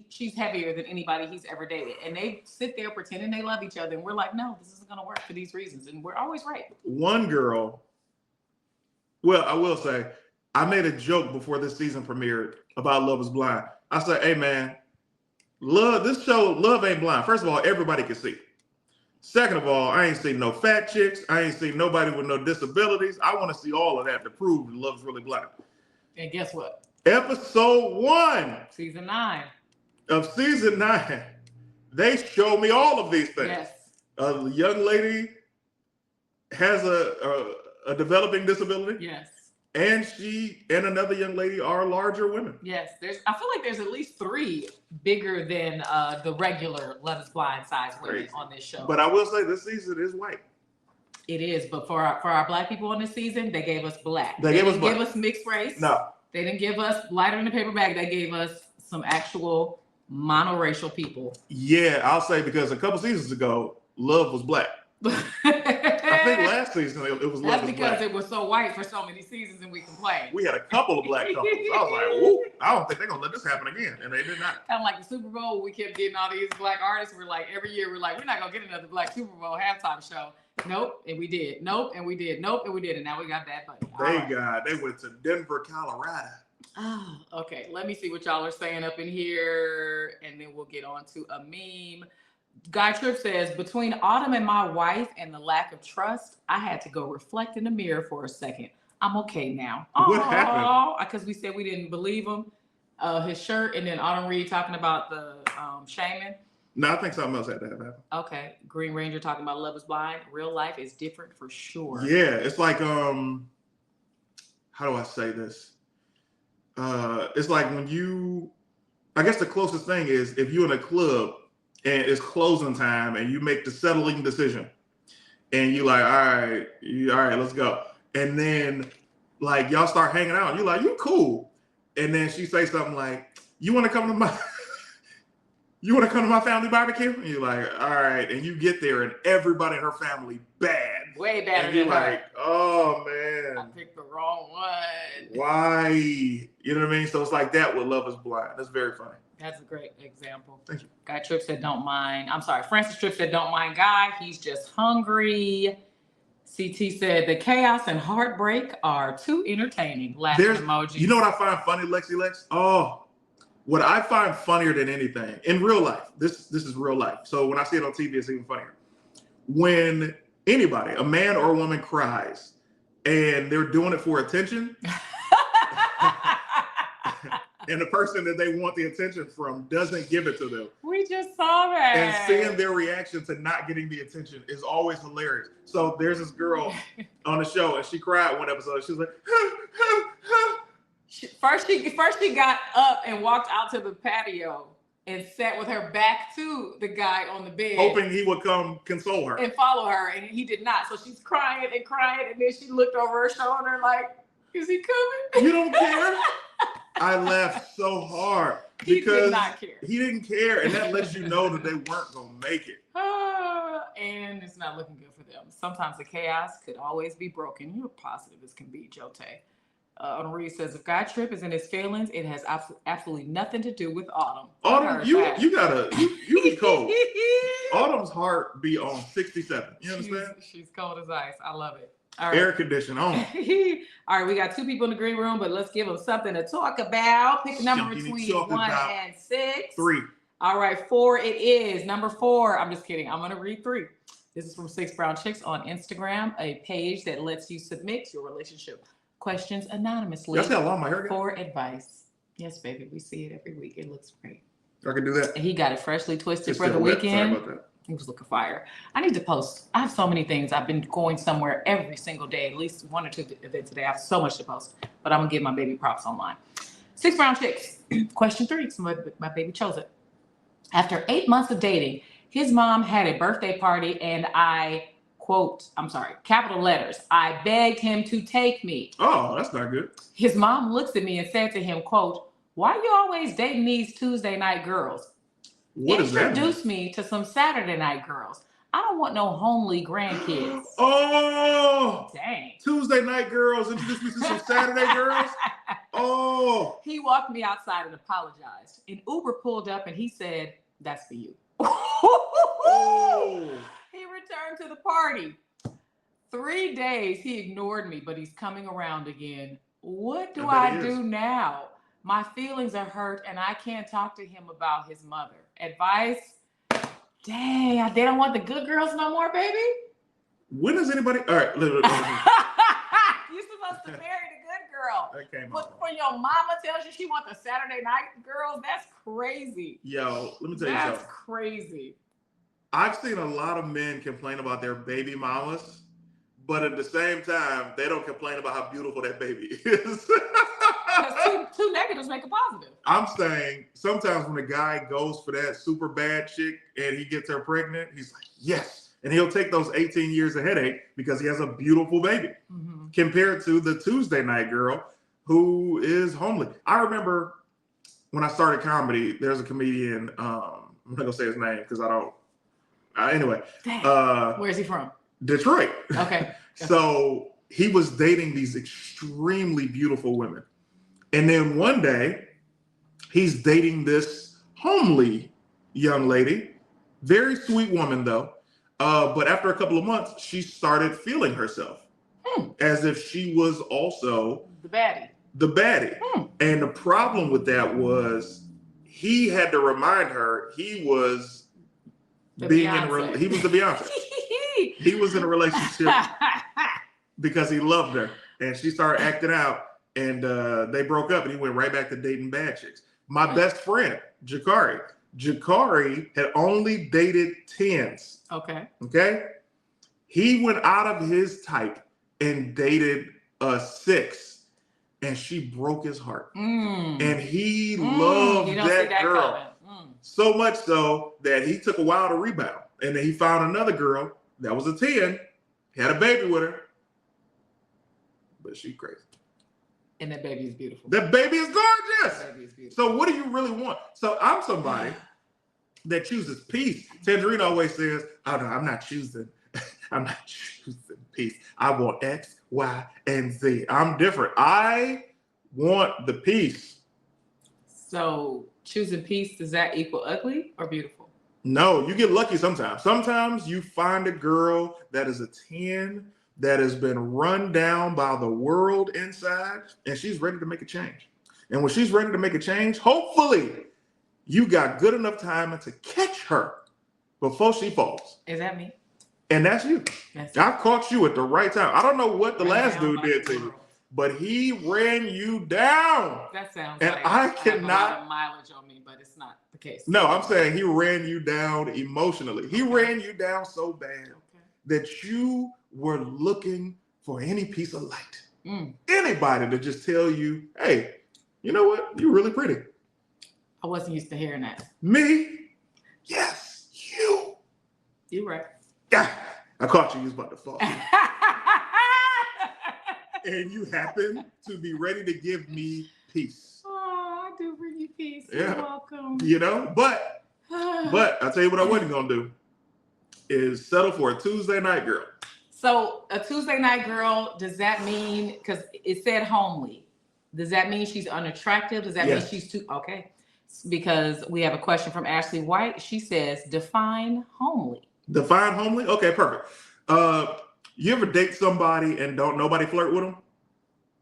she's heavier than anybody he's ever dated, and they sit there pretending they love each other, and we're like, no, this isn't gonna work for these reasons, and we're always right. One girl. Well, I will say, I made a joke before this season premiered about Love Is Blind. I said, hey man, this show, Love Ain't Blind. First of all, everybody can see. Second of all, I ain't seen no fat chicks. I ain't seen nobody with no disabilities. I want to see all of that to prove that Love's really blind. And guess what? Episode 1. Season 9. Of season 9. They show me all of these things. Yes. A young lady has a developing disability. Yes. And she and another young lady are larger women. Yes, I feel like there's at least 3 bigger than the regular Love Is Blind size women on this show. But I will say this season is white. It is, but for our black people on this season, they gave us black. They didn't give us mixed race. No. They didn't give us lighter in the paper bag. They gave us some actual monoracial people. Yeah, I'll say because a couple seasons ago, Love was black. I think last season it was Love That's was because black. it was so white for so many seasons and we complained. We had a couple of black couples. I was like, whoop, I don't think they're going to let this happen again. And they did not. Kind of like the Super Bowl, we kept getting all these black artists. We're like, every year, we're like, we're not going to get another black Super Bowl halftime show. Nope, and we did. Nope, and we did. Nope, and we did. And now we got Bad Bunny. They went to Denver, Colorado. Oh, okay. Let me see what y'all are saying up in here, and then we'll get on to a meme. Guy Tripp says, between Autumn and my wife and the lack of trust, I had to go reflect in the mirror for a second. I'm okay now. What happened? Because we said we didn't believe him. His shirt, and then Autumn Reed talking about the shaming. No, I think something else had to happen. Okay. Green Ranger talking about Love Is Blind. Real life is different for sure. Yeah, it's like, how do I say this? It's like when I guess the closest thing is if you're in a club and it's closing time and you make the settling decision and you like, all right, let's go. And then like y'all start hanging out and you're like, you cool. And then she say something like, you want to come to my family barbecue? And you're like, all right. And you get there and everybody in her family bad. Way better and you're than like, her. oh man. I picked the wrong one. Why? You know what I mean? So it's like that with Love Is Blind. That's very funny. That's a great example. Thank you. Guy Tripp said, don't mind. I'm sorry. Francis Tripp said, don't mind Guy. He's just hungry. CT said, the chaos and heartbreak are too entertaining. Laughing emoji. You know what I find funny, Lexi Lex? Oh, what I find funnier than anything in real life, this is real life. So when I see it on TV, it's even funnier. When anybody, a man or a woman cries and they're doing it for attention, and the person that they want the attention from doesn't give it to them. We just saw that. And seeing their reaction to not getting the attention is always hilarious. So there's this girl on the show and she cried one episode. She was like, First she got up and walked out to the patio and sat with her back to the guy on the bed. hoping he would come console her. And follow her, and he did not. So she's crying, and then she looked over her shoulder like, is he coming? You don't care? I laughed so hard because he did not care. He didn't care, and that lets you know that they weren't gonna make it. And it's not looking good for them. Sometimes the chaos could always be broken. You're positive as can be, Jote. Henri says, if Guy Tripp is in his feelings, it has absolutely nothing to do with Autumn. Autumn, you be cold. Autumn's heart be on 67. You understand? She's cold as ice. I love it. All right. Air condition on. All right, we got 2 people in the green room, but let's give them something to talk about. Pick a number between 1 and 6. 3. All right, 4 it is. Number 4. I'm just kidding. I'm going to read 3. This is from 6 Brown Chicks on Instagram, a page that lets you submit your relationship questions anonymously. That's how long my hair got. For advice. Yes, baby. We see it every week. It looks great. I can do that. And he got it freshly twisted It's for the still wet. weekend. Sorry about that. He was looking fire. I need to post. I have so many things. I've been going somewhere every single day, at least 1 or 2 events a day. I have so much to post, but I'm gonna give my baby props online. 6 Brown Chicks. Question 3. So my baby chose it. After 8 months of dating, his mom had a birthday party, and I quote, I'm sorry, capital letters, I begged him to take me. Oh, that's not good. His mom looks at me and said to him, quote, why you always dating these Tuesday night girls? What does that mean? Introduce me to some Saturday night girls. I don't want no homely grandkids. Oh, dang. Tuesday night girls. Introduce me to some Saturday girls. Oh. He walked me outside and apologized. An Uber pulled up and he said, "That's for you." Oh. He returned to the party. 3 days he ignored me, but he's coming around again. What do I do now? My feelings are hurt and I can't talk to him about his mother. Advice? Dang, they don't want the good girls no more, baby? When does anybody... All right. You're supposed to marry the good girl. But when your mama tells you she wants the Saturday night girls, that's crazy. Yo, let me tell you something. That's crazy. I've seen a lot of men complain about their baby mamas, but at the same time, they don't complain about how beautiful that baby is. Because two negatives make a positive. I'm saying sometimes when a guy goes for that super bad chick and he gets her pregnant, he's like, yes. And he'll take those 18 years of headache because he has a beautiful baby. Mm-hmm. Compared to the Tuesday night girl who is homely. I remember when I started comedy, there's a comedian, I'm not going to say his name because I don't. Anyway. Where's he from? Detroit. Okay. So he was dating these extremely beautiful women. And then one day, he's dating this homely young lady, very sweet woman though. But after a couple of months, she started feeling herself as if she was also the baddie. And the problem with that was he had to remind her he was he was the Beyonce. He was in a relationship because he loved her, and she started acting out, and they broke up, and he went right back to dating bad chicks. My best friend, Jakari had only dated 10s. Okay. He went out of his type and dated a 6, and she broke his heart. And he loved that girl so much so that he took a while to rebound, and then he found another girl that was a 10, had a baby with her, but she's crazy. And that baby is beautiful. That baby is gorgeous. That baby is beautiful. So what do you really want? So I'm somebody that chooses peace. Tanjareen always says, "Oh no, I'm not choosing peace. I want X, Y, and Z." I'm different. I want the peace. So choosing peace, does that equal ugly or beautiful? No, you get lucky sometimes. Sometimes you find a girl that is a 10 that has been run down by the world inside, and she's ready to make a change. And when she's ready to make a change, hopefully you got good enough time to catch her before she falls. Is that me? And that's you. I caught you at the right time. I don't know what the last dude did to you, but he ran you down. That sounds and like I cannot have a lot of mileage on me, but it's not the case. No, I'm saying he ran you down emotionally. He ran you down so bad that you were looking for any piece of light. Anybody to just tell you, hey, you know what? You're really pretty. I wasn't used to hearing that. Me? Yes, you. You're right. Yeah, I caught you. You was about to fall. And you happen to be ready to give me peace. Oh, I do bring you peace. Yeah. You're welcome. You know, but I'll tell you what I wasn't going to do is settle for a Tuesday night girl. So a Tuesday night girl, does that mean, because it said homely, does that mean she's unattractive? Does that mean she's too, okay. Because we have a question from Ashley White. She says, define homely. Define homely? Okay, perfect. You ever date somebody and don't nobody flirt with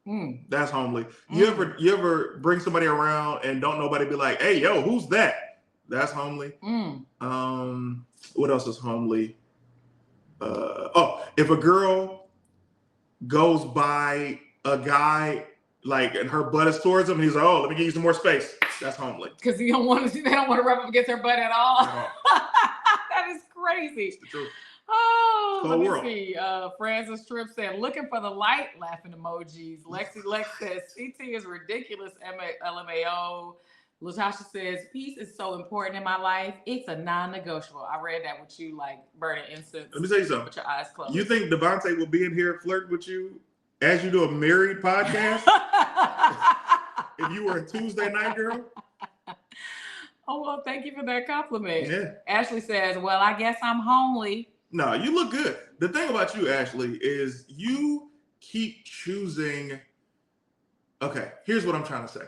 them? That's homely. You ever bring somebody around and don't nobody be like, hey, yo, who's that? That's homely. What else is homely? If a girl goes by a guy like and her butt is towards him, he's like, oh, let me give you some more space. That's homely. Because they don't want to rub up against her butt at all. That is crazy. It's the truth. Oh, let me see. Francis Tripp said, looking for the light, laughing emojis. Lexi Lex says, CT is ridiculous, LMAO. Latasha says, peace is so important in my life. It's a non-negotiable. I read that with you, like burning incense. Let me tell you something. With your eyes closed. You think Devontae will be in here flirting with you as you do a married podcast? if you were a Tuesday night girl. Oh, well, thank you for that compliment. Yeah. Ashley says, well, I guess I'm homely. No, you look good. The thing about you, Ashley, is you keep choosing. Okay, here's what I'm trying to say.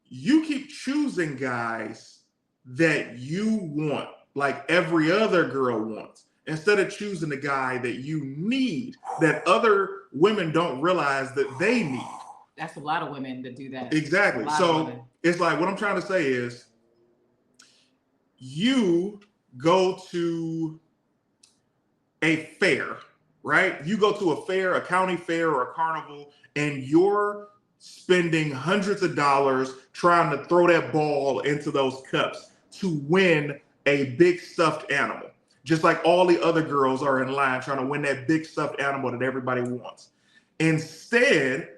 You keep choosing guys that you want, like every other girl wants, instead of choosing the guy that you need, that other women don't realize that they need. That's a lot of women that do that. Exactly. So it's like, what I'm trying to say is, you go to a fair, right? You go to a fair, a county fair or a carnival, and you're spending hundreds of dollars trying to throw that ball into those cups to win a big stuffed animal. Just like all the other girls are in line trying to win that big stuffed animal that everybody wants. Instead,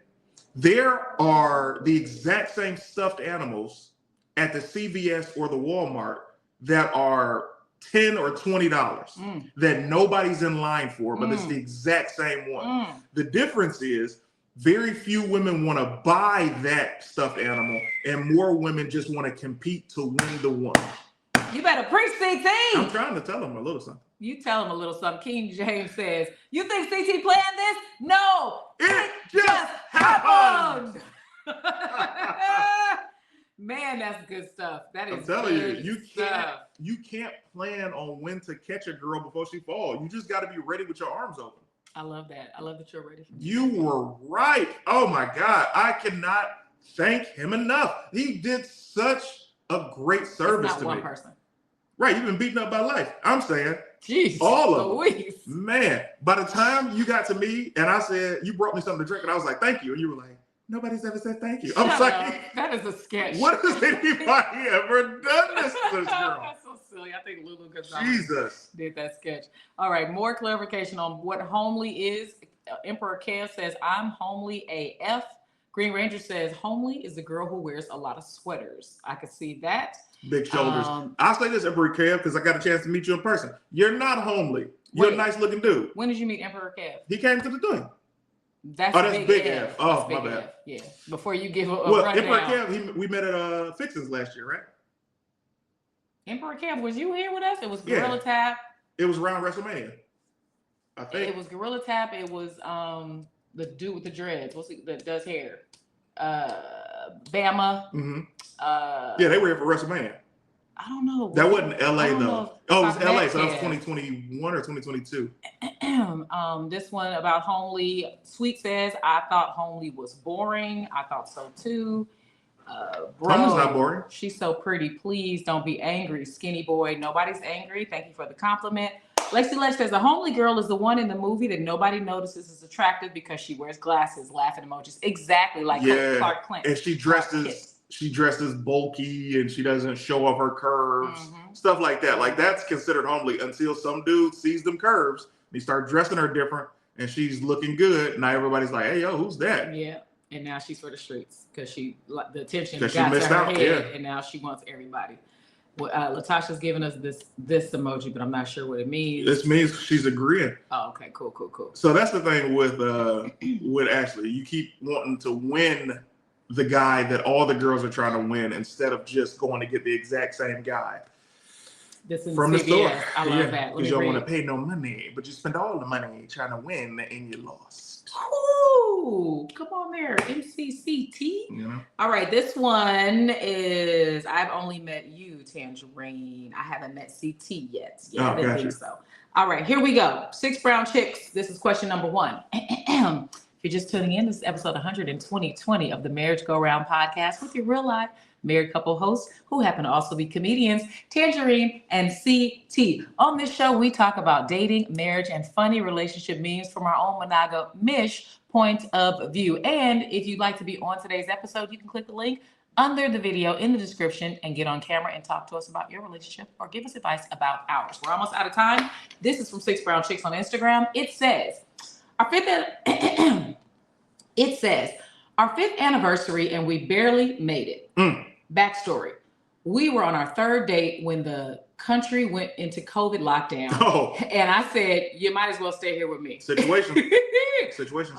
there are the exact same stuffed animals at the CVS or the Walmart that are $10 or $20 that nobody's in line for, but it's the exact same one. The difference is very few women want to buy that stuffed animal, and more women just want to compete to win the one. You better preach, CT. I'm trying to tell them a little something. You tell him a little something. King James says, you think CT planned this? No, it just happened. Man, that's good stuff. That is I'm telling you, stuff. you can't plan on when to catch a girl before she falls. You just got to be ready with your arms open. I love that. I love that you're ready for me. You were right. Oh my God. I cannot thank him enough. He did such a great service to me. Not one person. Right. You've been beaten up by life. I'm saying. Jeez. All of them. Man, by the time you got to me and I said, you brought me something to drink, and I was like, thank you. And you were like, nobody's ever said thank you. I'm like, that is a sketch. What has anybody ever done this to this girl? That's so silly. I think Lulu Gonzalez did that sketch. All right, more clarification on what homely is. Emperor Kev says, I'm homely AF. Green Ranger says, homely is the girl who wears a lot of sweaters. I could see that. Big shoulders. I'll say this, Emperor Kev, because I got a chance to meet you in person. You're not homely. You're a nice looking dude. When did you meet Emperor Kev? He came to the doing. That's big F. Oh, my bad. F. Yeah. Before you give a rundown. Emperor Kev, we met at Fixins last year, right? Emperor Kev, was you here with us? It was Gorilla Tap. It was around WrestleMania. I think it was Gorilla Tap. It was the dude with the dreads. What's he that does hair? Bama. Mm-hmm. Yeah, they were here for WrestleMania. I don't know. That wasn't LA though. Oh, it was LA, so that was 2021 or 2022. This one about homely. Sweet says, I thought homely was boring. I thought so too. Homely's not boring. She's so pretty. Please don't be angry, skinny boy. Nobody's angry. Thank you for the compliment. Lexi Lex says, a homely girl is the one in the movie that nobody notices is attractive because she wears glasses, laughing emojis. Exactly like Clark Kent. And she dresses bulky and she doesn't show off her curves, stuff like that. Like that's considered homely until some dude sees them curves and he starts dressing her different and she's looking good. Now everybody's like, hey, yo, who's that? Yeah. And now she's for the streets because the attention got to her head, and now she wants everybody. Well, Latasha's giving us this emoji, but I'm not sure what it means. This means she's agreeing. Oh, okay, cool. So that's the thing with Ashley. You keep wanting to win the guy that all the girls are trying to win instead of just going to get the exact same guy from the store. I love that. Because you don't want to pay no money, but you spend all the money trying to win and you lost. Ooh, come on there, MCCT. You know? All right, this one is, I've only met you, Tanjareen. I haven't met CT yet. Yeah, I didn't think so. All right, here we go. 6 brown chicks. This is question number 1. If you're just tuning in, this is episode 120 of the Marriage Go Round podcast with your real life married couple hosts who happen to also be comedians, Tanjareen and CT. On this show, we talk about dating, marriage, and funny relationship memes from our own monogamish point of view. And if you'd like to be on today's episode, you can click the link under the video in the description and get on camera and talk to us about your relationship or give us advice about ours. We're almost out of time. This is from 6 Brown Chicks on Instagram. It says, our fifth anniversary and we barely made it. Backstory. We were on our 3rd date when the country went into COVID lockdown. Oh. And I said, you might as well stay here with me. Situation.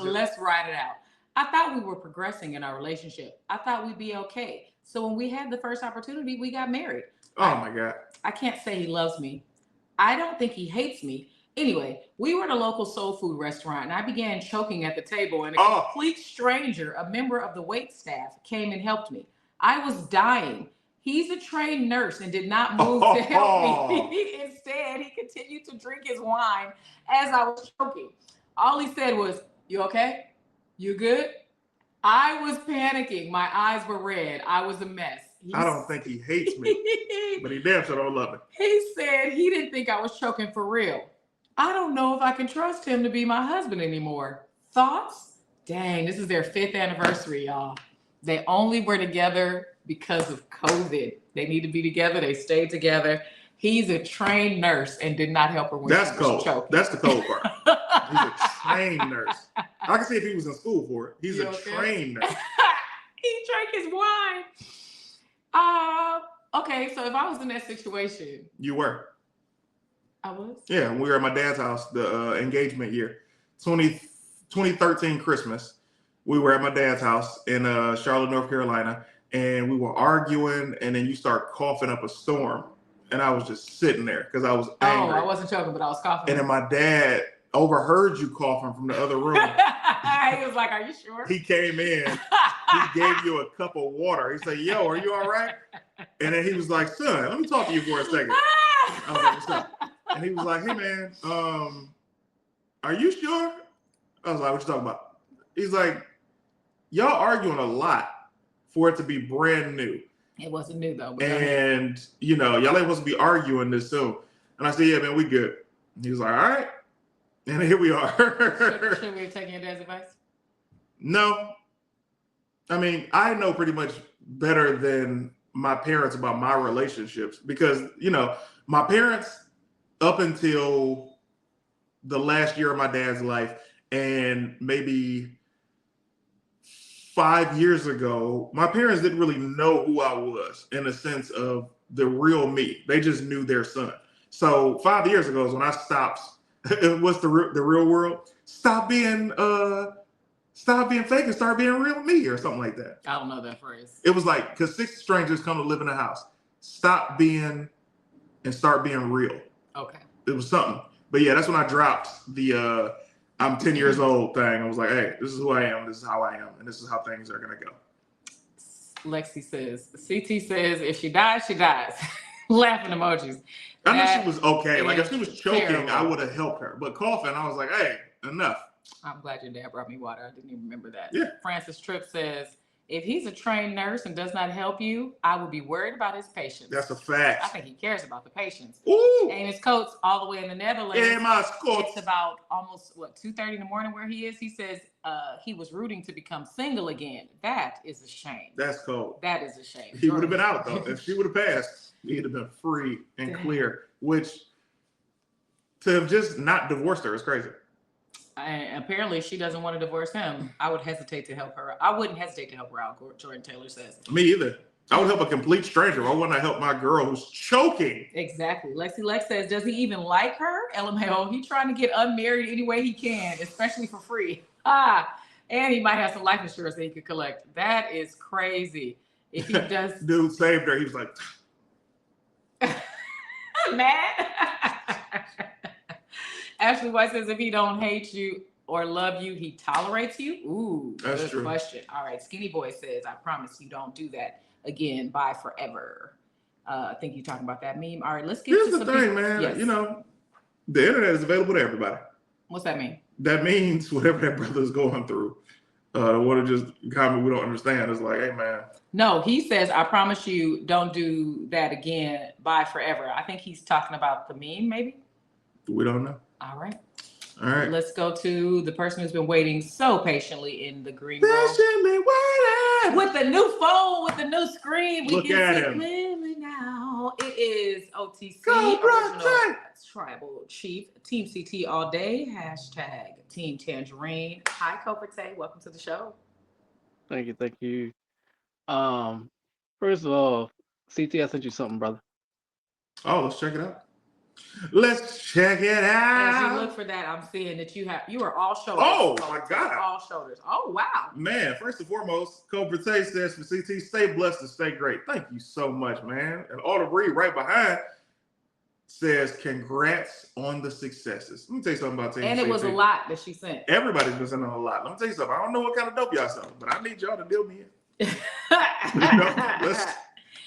Let's ride it out. I thought we were progressing in our relationship. I thought we'd be okay. So when we had the first opportunity, we got married. Oh my God. I can't say he loves me. I don't think he hates me. Anyway, we were at a local soul food restaurant and I began choking at the table, and a complete stranger, a member of the wait staff, came and helped me. I was dying. He's a trained nurse and did not move to help me. Instead, he continued to drink his wine as I was choking. All he said was, "You okay? You good?" I was panicking. My eyes were red. I was a mess. I don't think he hates me, but he damn sure don't love me. He said he didn't think I was choking for real. I don't know if I can trust him to be my husband anymore. Thoughts? Dang, this is their 5th anniversary, y'all. They only were together because of COVID. They need to be together. They stayed together. He's a trained nurse and did not help her when she was choking. That's the cold part. He's a trained nurse. I can see if he was in school for it. He's a trained nurse. He drank his wine. Okay, so if I was in that situation. You were. I was? Yeah, we were at my dad's house, the engagement year. 2013 Christmas. We were at my dad's house in Charlotte, North Carolina, and we were arguing, and then you start coughing up a storm. And I was just sitting there because I was angry. Oh, I wasn't choking, but I was coughing. And then my dad overheard you coughing from the other room. He was like, "Are you sure?" He came in. He gave you a cup of water. He said, "Yo, are you all right?" And then he was like, "Son, let me talk to you for a second." I was like, "What's up?" And he was like, "Hey, man, are you sure?" I was like, "What you talking about?" He's like, "Y'all arguing a lot for it to be brand new." It wasn't new though. And you know, y'all ain't supposed to be arguing this soon. And I said, "Yeah, man, we good." And he was like, "All right." And here we are. Should we have taken your dad's advice? No. I mean, I know pretty much better than my parents about my relationships because, you know, my parents, up until the last year of my dad's life and maybe 5 years ago, my parents didn't really know who I was in the sense of the real me. They just knew their son. So 5 years ago is when I stopped. What's the real world? Stop being fake and start being real me or something like that. I don't know that phrase. It was like, because 6 strangers come to live in the house. Stop being and start being real. Okay. It was something. But yeah, that's when I dropped the I'm 10 years old thing. I was like, hey, this is who I am. This is how I am. And this is how things are going to go. Lexi says, CT says, if she dies, she dies. Laughing emojis. I knew she was okay. Like if she was choking, terrible. I would have helped her. But coughing, I was like, hey, enough. I'm glad your dad brought me water. I didn't even remember that. Yeah. Francis Tripp says, if he's a trained nurse and does not help you, I would be worried about his patients. That's a fact. I think he cares about the patients. Ooh. Amos Coates, all the way in the Netherlands. Amos Coates. It's about almost, 2:30 in the morning where he is. He says he was rooting to become single again. That is a shame. That's cold. That is a shame. He would have been out, though. If she would have passed, he'd have been free and clear, which to have just not divorced her is crazy. And apparently she doesn't want to divorce him. I would hesitate to help her. I wouldn't hesitate to help her out, Jordan Taylor says. Me either. I would help a complete stranger. I wouldn't help my girl who's choking. Exactly. Lexi Lex says, does he even like her? LMAO, he trying to get unmarried any way he can, especially for free. And he might have some life insurance that he could collect. That is crazy. If he does. Dude saved her. He was like, mad. Ashley White says, if he don't hate you or love you, he tolerates you. Ooh, that's good true. Question. All right, Skinny Boy says, I promise you don't do that again. Bye forever. I think you're talking about that meme. All right, let's get here's to the some thing, people. man. Yes. You know, the internet is available to everybody. What's that mean? That means whatever that brother's going through. What to just comment we don't understand is like, hey, man. No, he says, I promise you don't do that again. Bye forever. I think he's talking about the meme, maybe. We don't know. All right. All right. Let's go to the person who's been waiting so patiently in the green room. Patiently waiting. With the new phone, with the new screen. Look at him. Clearly now. It is OTC, CobraTay. original tribal chief, Team CT all day, hashtag Team Tanjareen. Hi, CobraTay. Welcome to the show. Thank you. First of all, CT, I sent you something, brother. Oh, let's check it out. Let's check it As you out. look for that, I'm seeing that you are all shoulders. Oh my God. All shoulders. Oh wow. Man, first and foremost, CobraTay says for CT, stay blessed and stay great. Thank you so much, man. And Autumn Reed right behind says congrats on the successes. Let me tell you something about Team And it was a CT. lot that she sent. Everybody's been sending a lot. Let me tell you something. I don't know what kind of dope y'all selling, but I need y'all to deal me in.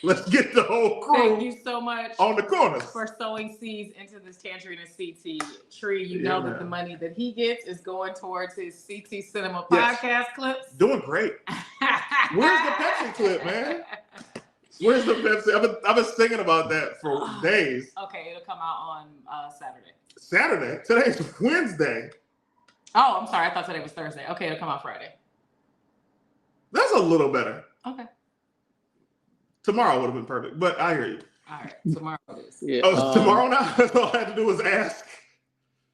Let's get the whole crew. Thank you so much on the corners for sowing seeds into this Tanjareen and CT tree. You know that the money that he gets is going towards his CT Cinema podcast clips. Doing great. Where's the Pepsi clip, man? Where's the Pepsi? I've been thinking about that for days. Okay, it'll come out on Saturday. Saturday? Today's Wednesday. Oh, I'm sorry. I thought today was Thursday. Okay, it'll come out Friday. That's a little better. Okay. Tomorrow would have been perfect, but I hear you. All right, tomorrow it is. Yeah, tomorrow now? That's all I had to do was ask.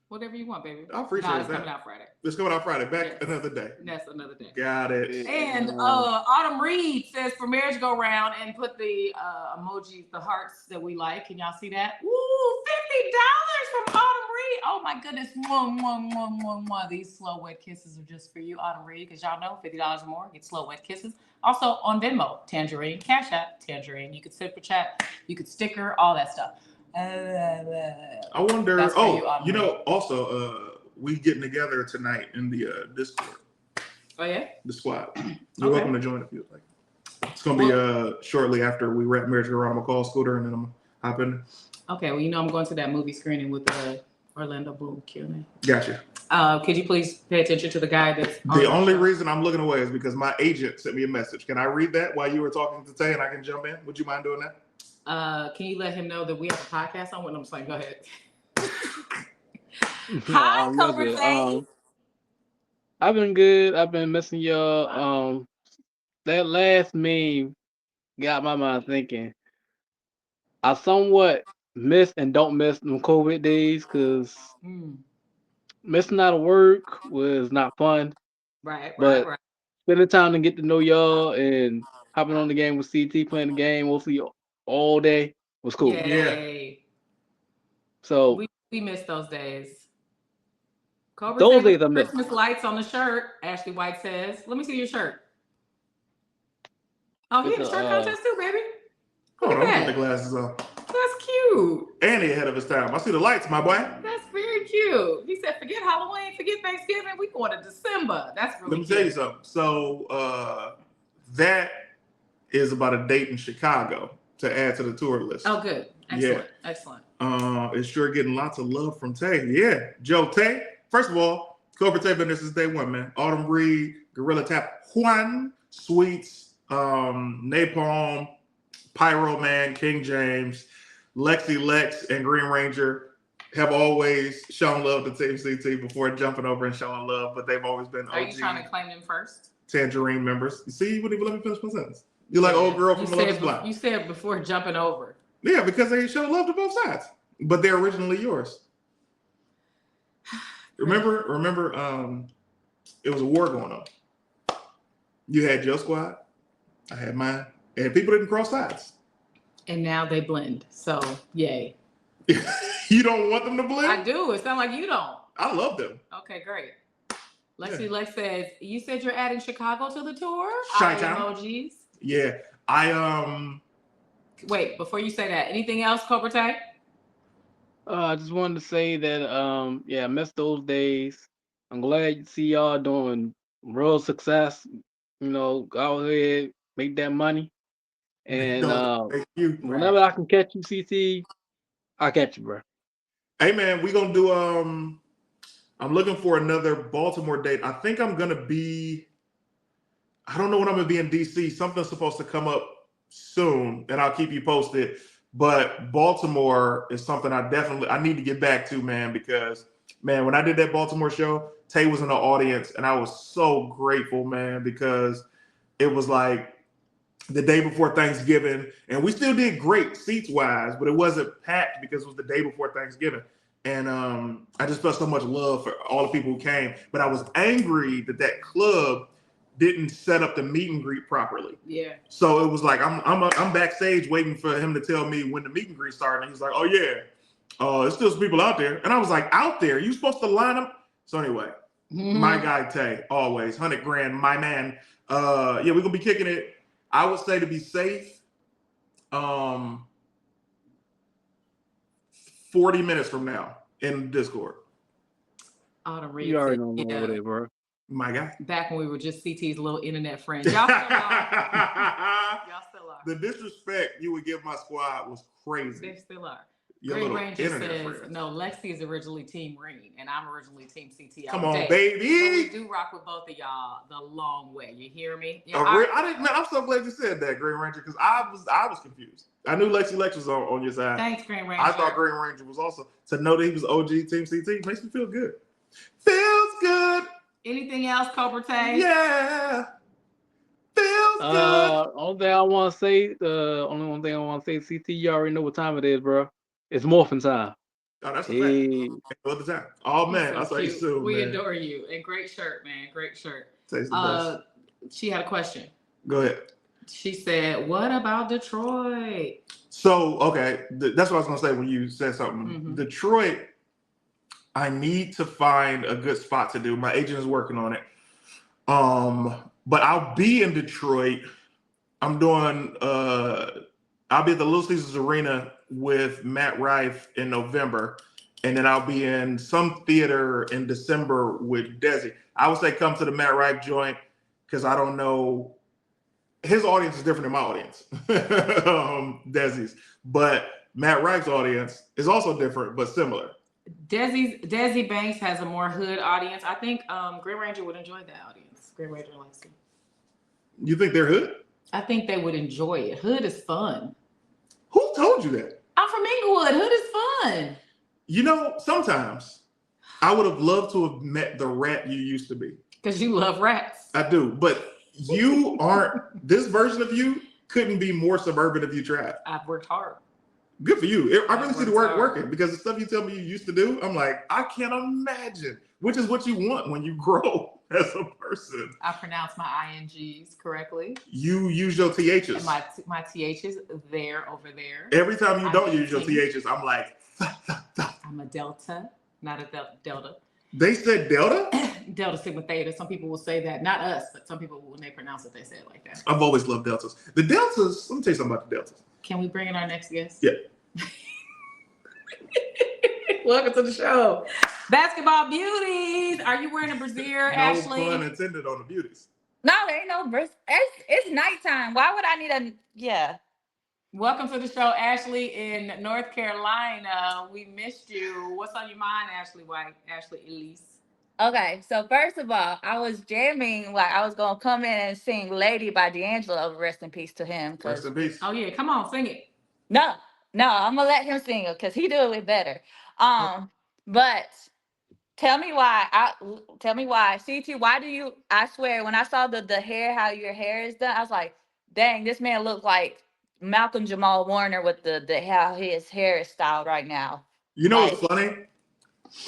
Whatever you want, baby. I appreciate it's that. Coming out Friday. It's coming out Friday. Back another day. That's another day. Got it. And Autumn Reed says for marriage go round and put the emojis, the hearts that we like. Can y'all see that? Woo! $50 from Autumn Reed. Oh my goodness. Mwah, mwah, mwah, mwah, mwah. These slow wet kisses are just for you, Autumn Reed, because y'all know $50 or more get slow wet kisses. Also on Venmo, Tanjareen, Cash App, Tanjareen. You could super chat, you could sticker, all that stuff. I wonder. You know, also we getting together tonight in the Discord. Oh yeah, the squad. You're welcome to join if you'd like. It's gonna be shortly after we wrap Marriage Go Round. I'm gonna call Scooter and then I'm gonna hop in. Okay, well you know I'm going to that movie screening with Orlando Bloom. Q&A. Gotcha. Could you please pay attention to the guy that's the only reason I'm looking away is because my agent sent me a message. Can I read that while you were talking to Tay and I can jump in? Would you mind doing that? Can you let him know that we have a podcast on? When I'm saying, go ahead. Hi, CobraTay. I've been good. I've been missing y'all. That last meme got my mind thinking. I somewhat miss and don't miss them COVID days because missing out of work was not fun. Right. Spending time to get to know y'all and hopping on the game with CT, playing the game mostly all day was cool. Yay. So we missed those days. Those days I missed. Christmas lights on the shirt. Ashley White says, "Let me see your shirt." Oh, he had a shirt contest too, baby. Hold on, put the glasses on. That's cute. And he ahead of his time. I see the lights, my boy. That's very cute. He said, "Forget Halloween, forget Thanksgiving. We going to December." That's really. Let me tell you something. So that is about a date in Chicago to add to the tour list. Oh, good. Excellent. Yeah. Excellent. It's sure getting lots of love from Tay. Yeah, Joe Tay. First of all, CobraTay been there since day one, man. Autumn Reed, Gorilla Tap, Juan, Sweets, Napalm, Pyro Man, King James, Lexi Lex, and Green Ranger have always shown love to Team CT before jumping over and showing love, but they've always been OG. Are you trying to claim them first? Tanjareen members. You see, you wouldn't even let me finish my sentence. You're like old girl from the Lover's Block. You said before jumping over. Yeah, because they show love to both sides, but they're originally yours. Remember, it was a war going on. You had your squad, I had mine, and people didn't cross sides. And now they blend. So, yay. You don't want them to blend? I do. It sounds like you don't. I love them. Okay, great. Lexi Lex says, you said you're adding Chicago to the tour? Chi-town. Emojis. Yeah. Wait, before you say that, anything else, CobraTay? I just wanted to say that I missed those days. I'm glad to see y'all doing real success. You know, go ahead, make that money. And thank you. Whenever I can catch you, CT, I'll catch you, bro. Hey man, we gonna do I'm looking for another Baltimore date. I think I'm gonna be, I don't know when I'm gonna be in DC. Something's supposed to come up soon, and I'll keep you posted. But Baltimore is something I need to get back to, man, because man, when I did that Baltimore show, Tay was in the audience and I was so grateful, man, because it was like the day before Thanksgiving and we still did great seats wise, but it wasn't packed because it was the day before Thanksgiving. And I just felt so much love for all the people who came, but I was angry that club didn't set up the meet and greet properly. Yeah. So it was like I'm backstage waiting for him to tell me when the meet and greet started, and he's like, "Oh yeah, there's still some people out there. And I was like, out there? You supposed to line them? So anyway, my guy Tay, always, 100 grand, my man. Yeah, we're going to be kicking it. I would say to be safe, 40 minutes from now in Discord. Autumn You already Reed know said, what it, bro. My guy. back when we were just CT's little internet friends. Y'all still are. Y'all still are. The disrespect you would give my squad was crazy. They still are. Your Green little Ranger internet says, friends. no, Lexi is originally Team Green, and I'm originally Team CT. Come on, But baby. we do rock with both of y'all the long way. You hear me? Yeah, I didn't. Man, I'm so glad you said that, Green Ranger, because I was confused. I knew Lexi Lex was on your side. Thanks, Green Ranger. I thought Green Ranger was also. To know that he was OG Team CT makes me feel good. Feels good. Anything else, CobraTay? Yeah. Feels good. Only thing I want to say, only one thing I want to say, CT, you already know what time it is, bro. It's morphin' time. Oh, that's a Hey. fact. All the time. Oh man, So I'll say you cute. soon. We man. adore you. And great shirt, man. Great shirt. Tastes the best. She had a question. Go ahead. She said, what about Detroit? So, okay, that's what I was going to say when you said something. Mhm. Detroit, I need to find a good spot to do. My agent is working on it. But I'll be in Detroit. I'm doing, I'll be at the Little Caesars Arena with Matt Rife in November. And then I'll be in some theater in December with Desi. I would say come to the Matt Rife joint because I don't know. His audience is different than my audience, Desi's. But Matt Rife's audience is also different, but similar. Desi Banks has a more hood audience. I think Green Ranger would enjoy that audience. Green Ranger likes it. You think they're hood? I think they would enjoy it. Hood is fun. Who told you that? I'm from Inglewood. Hood is fun. You know, sometimes I would have loved to have met the rat you used to be. Because you love rats. I do, but you aren't. This version of you couldn't be more suburban if you tried. I've worked hard. Good for you. I really see the work hard. working because the stuff you tell me you used to do, I'm like, I can't imagine, which is what you want when you grow as a person. I pronounce my INGs correctly. You use your THs. And my THs there, over there. Every time you don't use your THs, I'm like, I'm a Delta, not a Delta. They said Delta? Delta Sigma Theta. Some people will say that. Not us, but some people, when they pronounce it, they say it like that. I've always loved Deltas. The Deltas, let me tell you something about the Deltas. Can we bring in our next guest? Yeah. Welcome to the show. Basketball beauties. Are you wearing a brassiere, Ashley? No pun intended on the beauties. No, there ain't no bris. It's nighttime. Why would I need a? Yeah. Welcome to the show, Ashley in North Carolina. We missed you. What's on your mind, Ashley White? Ashley Elise. Okay, so first of all, I was jamming. Like I was gonna come in and sing "Lady" by D'Angelo. Rest in peace to him. Rest in peace. Oh yeah, come on, sing it. No, I'm gonna let him sing it because he do it better. But tell me why. CT, why do you? I swear, when I saw the hair, how your hair is done, I was like, dang, this man looked like Malcolm Jamal Warner with the how his hair is styled right now. You know what's funny?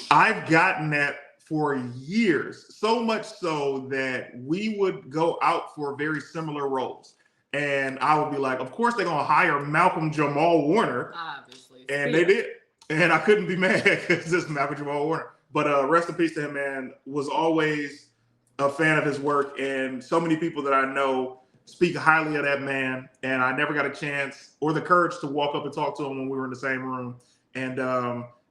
I've gotten that for years, so much so that we would go out for very similar roles. And I would be like, of course they're going to hire Malcolm Jamal Warner. Obviously. And they did. And I couldn't be mad because it's Malcolm Jamal Warner. But rest in peace to him, man. Was always a fan of his work. And so many people that I know speak highly of that man. And I never got a chance or the courage to walk up and talk to him when we were in the same room. And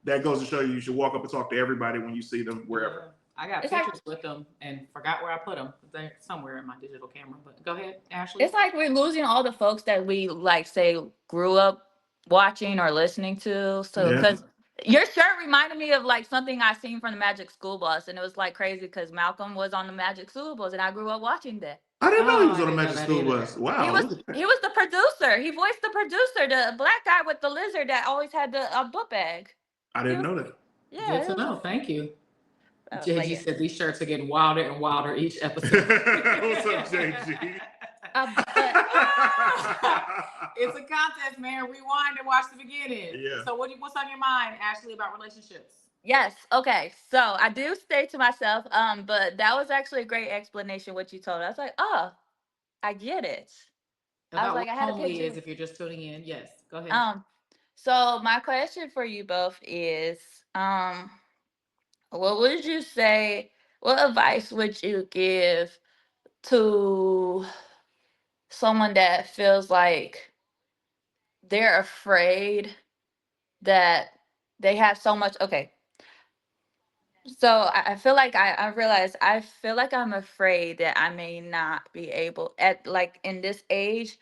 that goes to show you should walk up and talk to everybody when you see them wherever. Yeah. I got pictures with them and forgot where I put them. They're somewhere in my digital camera. But go ahead, Ashley. It's like we're losing all the folks that we like say grew up watching or listening to. So because your shirt reminded me of like something I seen from the Magic School Bus, and it was like crazy because Malcolm was on the Magic School Bus, and I grew up watching that. I didn't know he was on the Magic School Bus. Wow. He was the producer. He voiced the producer, the black guy with the lizard that always had the book bag. I didn't know that. Yeah. Good to know. Thank you. JG JG said these shirts are getting wilder and wilder each episode. What's up, JG? It's a contest, man. Rewind and watch the beginning. Yeah. So what's on your mind, Ashley, about relationships? Yes. Okay. So I do stay to myself. But that was actually a great explanation what you told. I was like, oh, I get it. About I was like, what I had a homely picture. is if you're just tuning in. Yes. Go ahead. So my question for you both is, what would you say? What advice would you give to someone that feels like they're afraid that they have so much? Okay, so I feel like I realize I feel like I'm afraid that I may not be able at like in this age.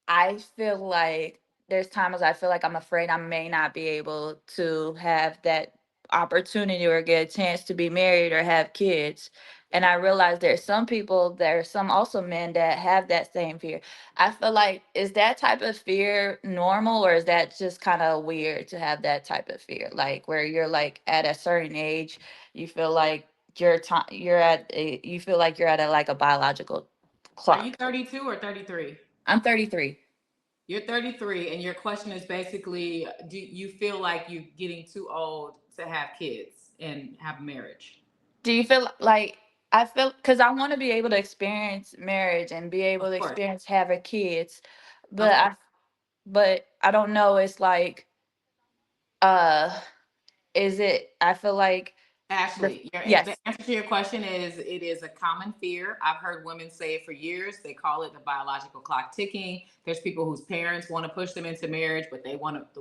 I feel like there's times I feel like I'm afraid I may not be able to have that opportunity or get a chance to be married or have kids. And I realize there's some people, there's some also men that have that same fear. I feel like, is that type of fear normal, or is that just kind of weird to have that type of fear? Like where you're like at a certain age, you feel like you feel like you're at a like a biological Are you clock. 32 or 33? I'm 33. You're 33, and your question is basically, do you feel like you're getting too old to have kids and have a marriage? Do you feel like I feel because I want to be able to experience marriage and be able Of to course. experience having kids, but Of course. I don't know. It's like uh, is it? I feel like the Ashley, the yes. answer to your question is it is a common fear. I've heard women say it for years. They call it the biological clock ticking. There's people whose parents want to push them into marriage, but the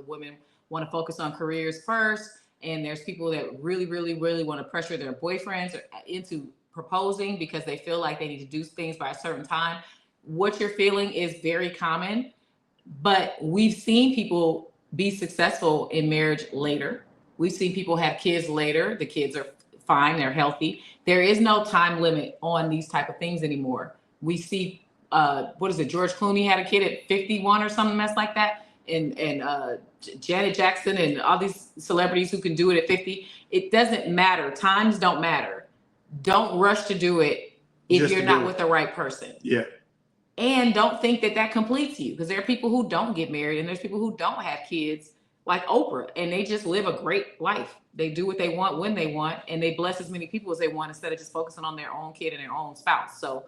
women want to focus on careers first. And there's people that really, really, really want to pressure their boyfriends into proposing because they feel like they need to do things by a certain time. What you're feeling is very common, but we've seen people be successful in marriage later. We've seen people have kids later. The kids are fine, they're healthy. There is no time limit on these type of things anymore. We see what is it, George Clooney had a kid at 51 or something mess like that, and Janet Jackson and all these celebrities who can do it at 50. It doesn't matter, times don't matter. Don't rush to do it if Just you're to do not it. with the right person. Yeah. And don't think that that completes you, because there are people who don't get married and there's people who don't have kids like Oprah, and they just live a great life. They do what they want when they want, and they bless as many people as they want instead of just focusing on their own kid and their own spouse. So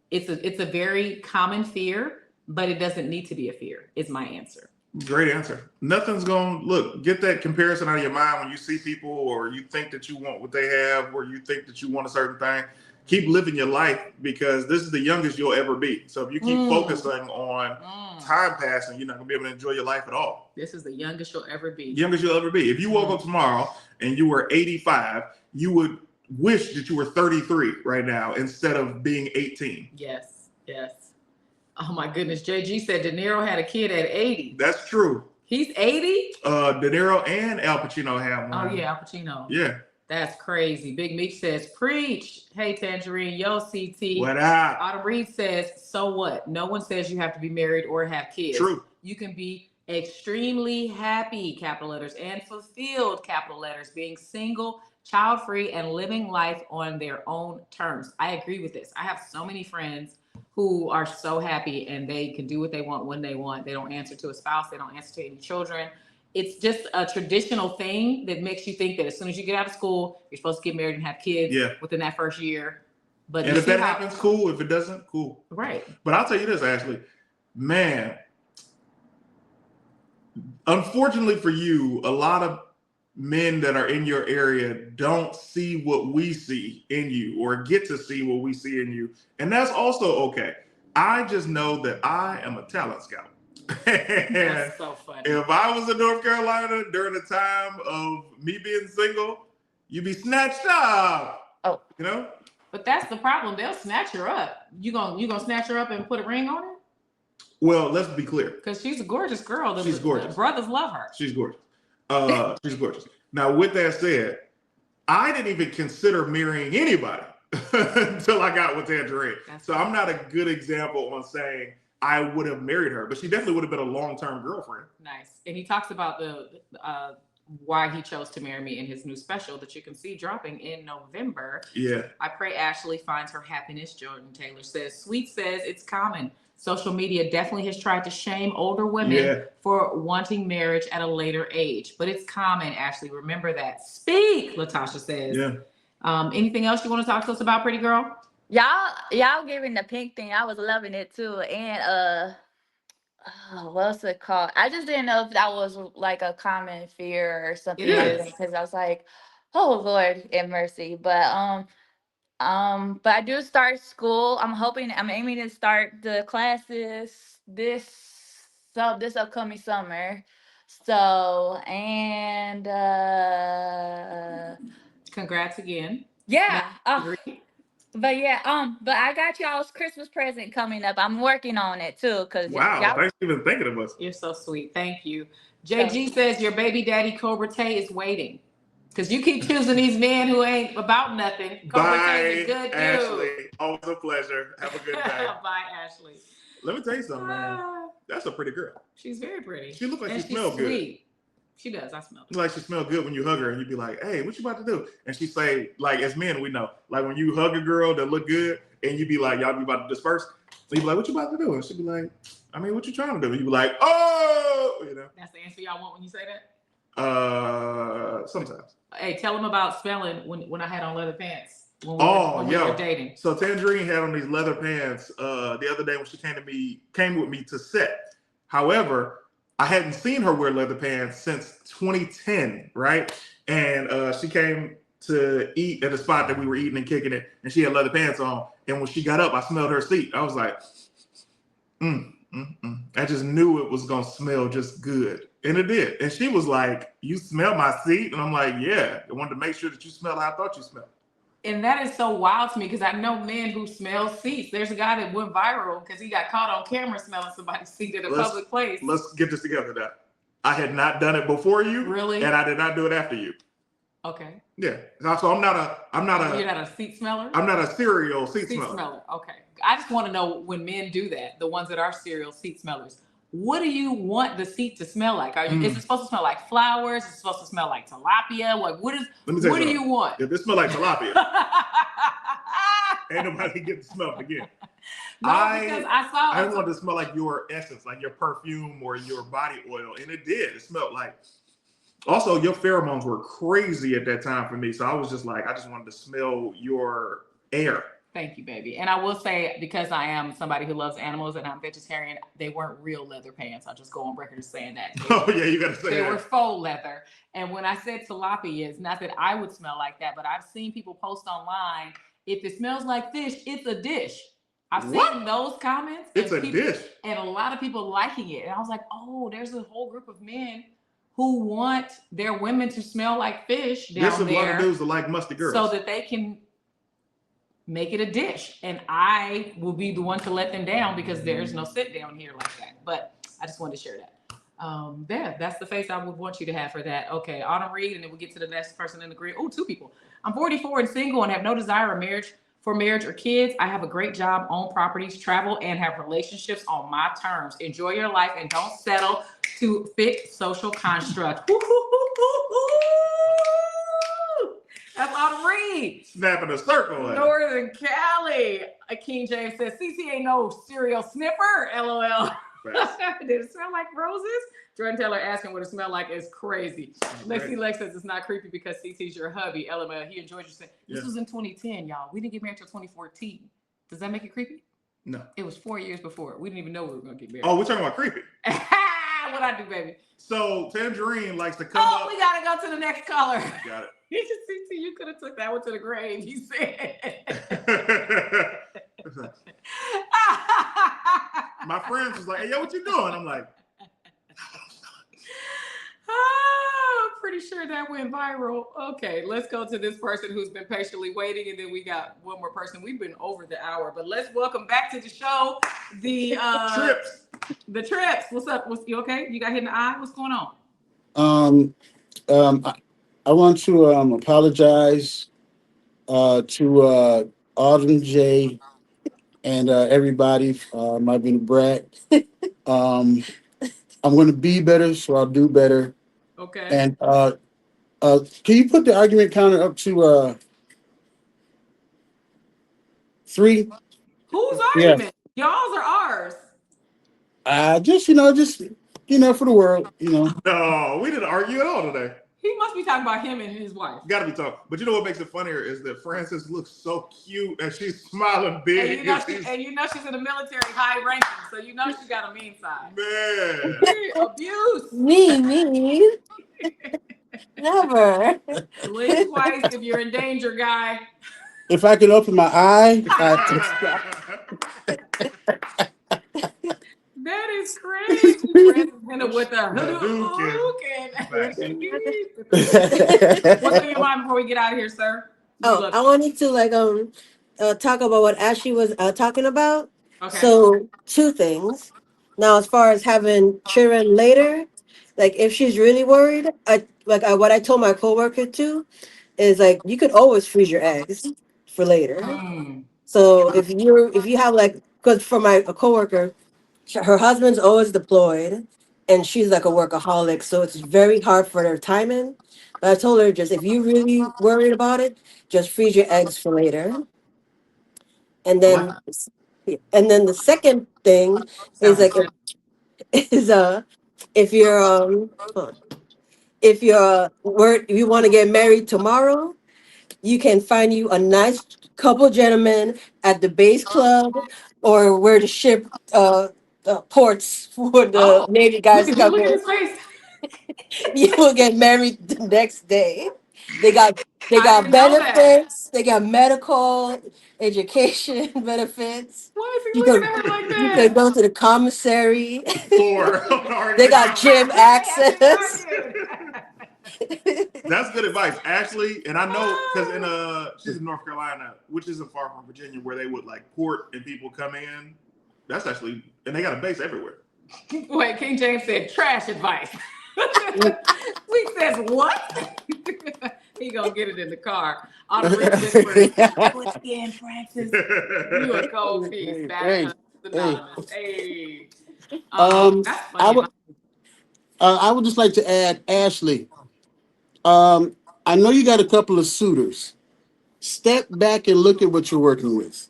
it's a very common fear, but it doesn't need to be a fear, is my answer. Great answer. Nothing's going to look, get that comparison out of your mind when you see people or you think that you want what they have or you think that you want a certain thing. Keep living your life because this is the youngest you'll ever be. So if you keep focusing on time passing, you're not going to be able to enjoy your life at all. This is the youngest you'll ever be. Youngest you'll ever be. If you woke up tomorrow and you were 85, you would wish that you were 33 right now instead of being 18. Yes, yes. Oh my goodness. JG said De Niro had a kid at 80. That's true. He's 80? De Niro and Al Pacino have one. Oh yeah, Al Pacino. Yeah. That's crazy. Big Meech says, preach. Hey, Tanjareen. Yo, CT. What up? Autumn Reed says, so what? No one says you have to be married or have kids. True. You can be extremely happy, capital letters, and fulfilled, capital letters, being single, child-free, and living life on their own terms. I agree with this. I have so many friends who are so happy and they can do what they want when they want. They don't answer to a spouse. They don't answer to any children. It's just a traditional thing that makes you think that as soon as you get out of school, you're supposed to get married and have kids within that first year. But and if that happens, cool. If it doesn't, cool. Right. But I'll tell you this, Ashley, man, unfortunately for you, a lot of men that are in your area don't see what we see in you or get to see what we see in you. And that's also okay. I just know that I am a talent scout. That's so funny. If I was in North Carolina during the time of me being single, you'd be snatched up. Oh. You know? But that's the problem. They'll snatch her up. You gonna snatch her up and put a ring on her? Well, let's be clear. Because she's a gorgeous girl. She's gorgeous. The brothers love her. She's gorgeous. She's gorgeous. Now, with that said, I didn't even consider marrying anybody until I got with Tanjareen. So I'm not a good example on saying I would have married her, but she definitely would have been a long-term girlfriend. Nice. And he talks about the why he chose to marry me in his new special that you can see dropping in November. Yeah. I pray Ashley finds her happiness. Jordan Taylor says, Sweet says it's common. Social media definitely has tried to shame older women for wanting marriage at a later age, but it's common, Ashley. Remember that. Speak, Latasha says. Yeah. Anything else you want to talk to us about, pretty girl? Y'all giving the pink thing. I was loving it too. And oh, what's it called? I just didn't know if that was like a common fear or something It like is. that because I was like, oh Lord in mercy. But I do start school. I'm aiming to start the classes this upcoming summer. So and Congrats again. yeah. Agree. But yeah, but I got y'all's Christmas present coming up. I'm working on it too, cause Wow, y'all. thanks for even thinking of us. You're so sweet. Thank you. So, JG says your baby daddy CobraTay is waiting. Because you keep choosing these men who ain't about nothing. CobraTay's a Bye, good Ashley. dude. Always a pleasure. Have a good day. Bye, Ashley. Let me tell you something, man. That's a pretty girl. She's very pretty. She looks like and she smells good. Sweet. She does. I smell it. Like she smells good when you hug her and you be like, hey, what you about to do? And she say, like, as men, we know, like when you hug a girl that look good and you be like, y'all be about to disperse. So you be like, what you about to do? And she be like, I mean, what you trying to do? And you be like, oh, you know. That's the answer y'all want when you say that? Sometimes. Hey, tell them about smelling when I had on leather pants. When we were dating. So Tanjareen had on these leather pants the other day when she came with me to set. However, I hadn't seen her wear leather pants since 2010, right? And she came to eat at a spot that we were eating and kicking it, and she had leather pants on. And when she got up, I smelled her seat. I was like, I just knew it was gonna smell just good. And it did. And she was like, you smell my seat? And I'm like, yeah. I wanted to make sure that you smell how I thought you smelled. And that is so wild to me because I know men who smell seats. There's a guy that went viral because he got caught on camera smelling somebody's seat at a public place. Let's get this together now. I had not done it before you. Really? And I did not do it after you. Okay. Yeah. So I'm not a You're not a seat smeller? I'm not a serial seat smeller. Okay. I just want to know when men do that, the ones that are serial seat smellers. What do you want the seat to smell like? Is it supposed to smell like flowers? Is it supposed to smell like tilapia? What do you want? If it smells like tilapia, ain't nobody get to smell it again. No, because I wanted to smell like your essence, like your perfume or your body oil, and it did. It smelled like. Also, your pheromones were crazy at that time for me, so I was just like, I just wanted to smell your air. Thank you, baby. And I will say, because I am somebody who loves animals and I'm vegetarian, they weren't real leather pants. I'll just go on record as saying that. You got to say they that. They were faux leather. And when I said tilapia, it's not that I would smell like that, but I've seen people post online, if it smells like fish, it's a dish. I've seen those comments. It's a dish. And a lot of people liking it. And I was like, oh, there's a whole group of men who want their women to smell like fish down there. There's a lot of dudes that like musty girls. So that they can make it a dish, and I will be the one to let them down because there's no sit down here like that. But I just wanted to share that. That's the face I would want you to have for that. Okay, Autumn Reed, and then we'll get to the next person in the grid. Oh, 2 people. I'm 44 and single and have no desire for marriage or kids. I have a great job, own properties, travel, and have relationships on my terms. Enjoy your life and don't settle to fit social construct. That's Autumn Read. Snapping a circle. Northern Cali. King James says, CC ain't no serial sniffer. LOL. Did it smell like roses? Jordan Taylor asking what it smelled like is crazy. Lexi Lex says it's not creepy because CC's your hubby. LML. He enjoyed your saying. This was in 2010, y'all. We didn't get married till 2014. Does that make it creepy? No. It was 4 years before. We didn't even know we were going to get married. Oh, we're talking about creepy. What I do, baby? So Tanjareen likes to come up. We got to go to the next caller. Got it. You could have took that one to the grave, he said. My friends was like, hey, yo, what you doing? I'm like, I'm pretty sure that went viral. Okay, let's go to this person who's been patiently waiting, and then we got one more person. We've been over the hour, but let's welcome back to the show the Trips. The Trips. What's up? You okay? You got hit in the eye? What's going on? I want to apologize to Autumn J and everybody. I've been a brat. I'm going to be better, so I'll do better. Okay. And can you put the argument counter up to 3? Whose argument? Yeah. Y'all's or ours? Just for the world, No, we didn't argue at all today. He must be talking about him and his wife. Gotta be talking. But you know what makes it funnier is that Frances looks so cute and she's smiling big. And you know she's in the military, high ranking, so you know she got a mean side. Man. Abuse. Me. Never. Blink twice if you're in danger, guy. If I can open my eye, That is crazy. Francis Henna with a What's on your mind before we get out of here, sir? I wanted to talk about what Ashley was talking about. Okay. So 2 things. Now, as far as having children later, like if she's really worried, what I told my coworker too is like you could always freeze your eggs for later. So if you have because for a coworker, her husband's always deployed and she's like a workaholic, so it's very hard for their timing. But I told her, just if you really worried about it, just freeze your eggs for later. And then the second thing is like if you're if you want to get married tomorrow, you can find you a nice couple gentlemen at the base club or where the ship ports for the Navy guys look come at in. his face. You will get married the next day. They got benefits. They got medical, education benefits. Why is he You looking can at her like you that? can go to the commissary. They They got gym access. That's good advice, Ashley. And I know because she's in North Carolina, which isn't far from Virginia, where they would like port and people come in. That's actually, and they got a base everywhere. Wait, King James said trash advice. Sweet says what? He gonna get it in the car. On the again, Francis. You a cold piece. Bad anonymous. Hey. That's funny. I would just like to add, Ashley. I know you got a couple of suitors. Step back and look at what you're working with.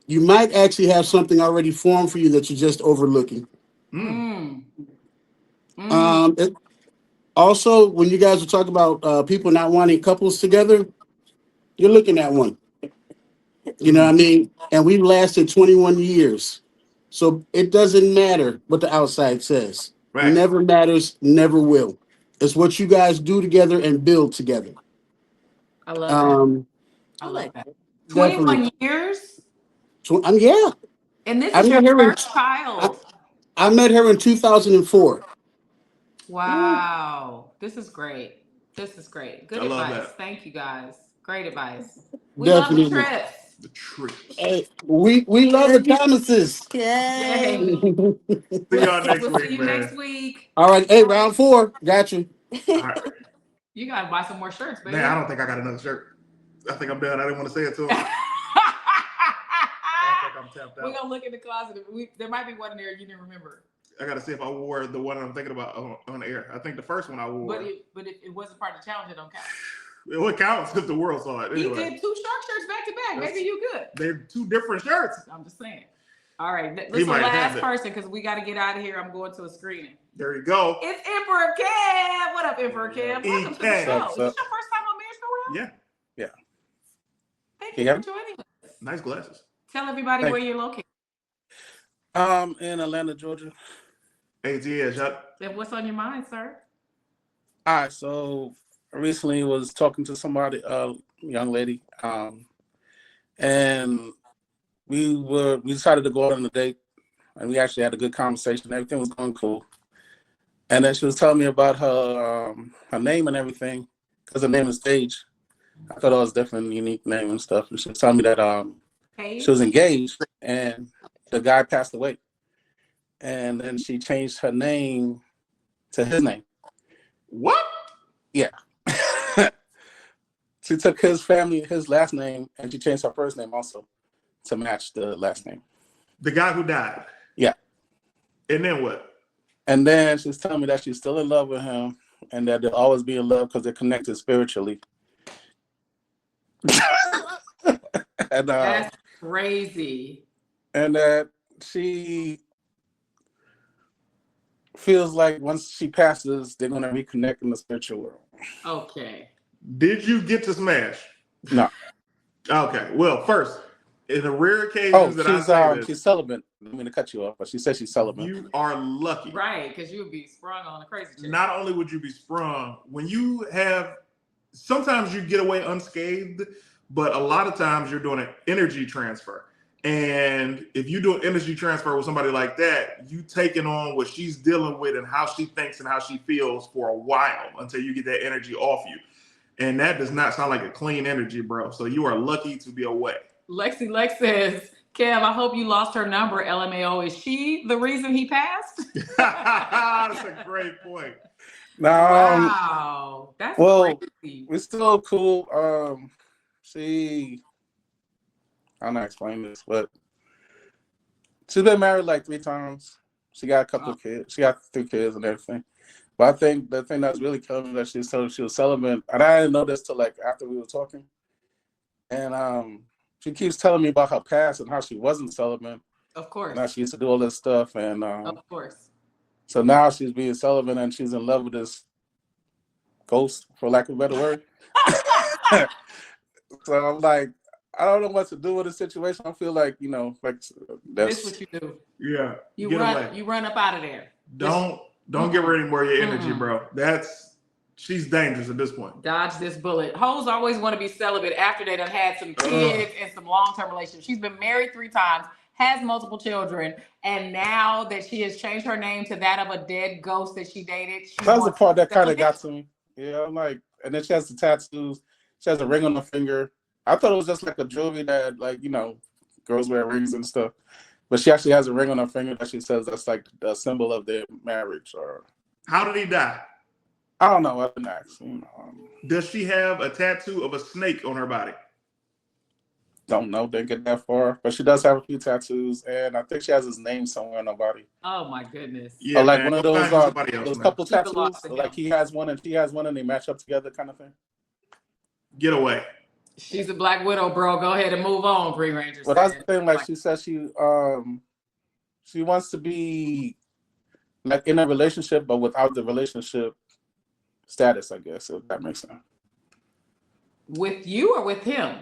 You might actually have something already formed for you that you're just overlooking. Also, when you guys were talking about people not wanting couples together, you're looking at one. You know what I mean? And we've lasted 21 years. So it doesn't matter what the outside says. Right. It never matters, never will. It's what you guys do together and build together. I love that. I like that. 21 years? Yeah. And this is your first child. I met her in 2004. Wow. This is great. This is great. Good advice. Thank you, guys. Great advice. We love the trips. The trips. Hey, we love the Thomases. Yay. See y'all next week, see you next week. All right. Hey, round 4. Got you. All right. You got to buy some more shirts, baby. Man, I don't think I got another shirt. I think I'm done. I didn't want to say it to him. I think I'm tapped out. We're going to look in the closet. There might be one in there you didn't remember. I got to see if I wore the one I'm thinking about on air. I think the first one I wore. But if it wasn't part of the challenge, it don't count. Well, it counts because the world saw it. Anyway. You did 2 shark shirts back to back. Maybe you good. They're 2 different shirts. I'm just saying. All right. Listen, last person, because we got to get out of here. I'm going to a screening. There you go. It's Emperor Kev. What up, Emperor Kev? Welcome to the show. Is this your first time on Marriage No Real? Yeah. Thank you for joining us. Nice glasses. Tell everybody where you're located. In Atlanta, Georgia. ATS. And what's on your mind, sir? All right, so I recently was talking to somebody, young lady, and we decided to go out on a date, and we actually had a good conversation. Everything was going cool, and then she was telling me about her name and everything, because her name is Sage. I thought it was definitely a unique name and stuff. And she was telling me that she was engaged, and the guy passed away, and then she changed her name to his name. What? Yeah. She took his last name, and she changed her first name also to match the last name. The guy who died? Yeah. And then what? And then she's telling me that she's still in love with him and that they'll always be in love because they're connected spiritually. And, that's crazy. And that she feels like once she passes, they're going to reconnect in the spiritual world. Okay. Did you get to smash? No. Okay. Well, first, in the rare occasions that I say this, she's celibate. I mean to cut you off, but she says she's celibate. you are lucky. Right, because you would be sprung on a crazy chick. Not only would you be sprung, when you have, sometimes you get away unscathed, but a lot of times you're doing an energy transfer. And if you do an energy transfer with somebody like that, you taking on what she's dealing with and how she thinks and how she feels for a while until you get that energy off you. And that does not sound like a clean energy, bro. So you are lucky to be away. Lexi Lex says, Kev, I hope you lost her number, LMAO. Is she the reason he passed? That's a great point. Wow. That's crazy. We're still cool. I'm not explaining this, but she's been married like 3 times. She got a couple of kids. She got 3 kids and everything. But I think the thing that's really coming that she was celibate, and I didn't know this till like after we were talking. And she keeps telling me about her past and how she wasn't celibate. Of course. And how she used to do all this stuff. And of course. So now she's being celibate and she's in love with this ghost, for lack of a better word. So I'm like, I don't know what to do with the situation. I feel like, that's what you do. Yeah. You run up out of there. Don't give her any more of your energy, bro. She's dangerous at this point. Dodge this bullet. Hoes always want to be celibate after they done had some kids and some long-term relationships. She's been married 3 times, has multiple children, and now that she has changed her name to that of a dead ghost that she dated. That's the part that kind of got to me. Yeah, I'm like, and then she has the tattoos. She has a ring on her finger. I thought it was just like a jewelry that, girls wear rings and stuff. But she actually has a ring on her finger that she says that's like the symbol of their marriage. Or how did he die? I don't know. I didn't ask. Does she have a tattoo of a snake on her body? Don't know. Didn't get that far. But she does have a few tattoos, and I think she has his name somewhere on her body. Oh my goodness! Yeah, like man, one of those couple tattoos. Like he has one and she has one, and they match up together, kind of thing. Get away. She's a Black Widow, bro. Go ahead and move on, Green Ranger. Well, that's the thing. Like she says, she wants to be like in a relationship, but without the relationship status, I guess, if that makes sense. With you or with him?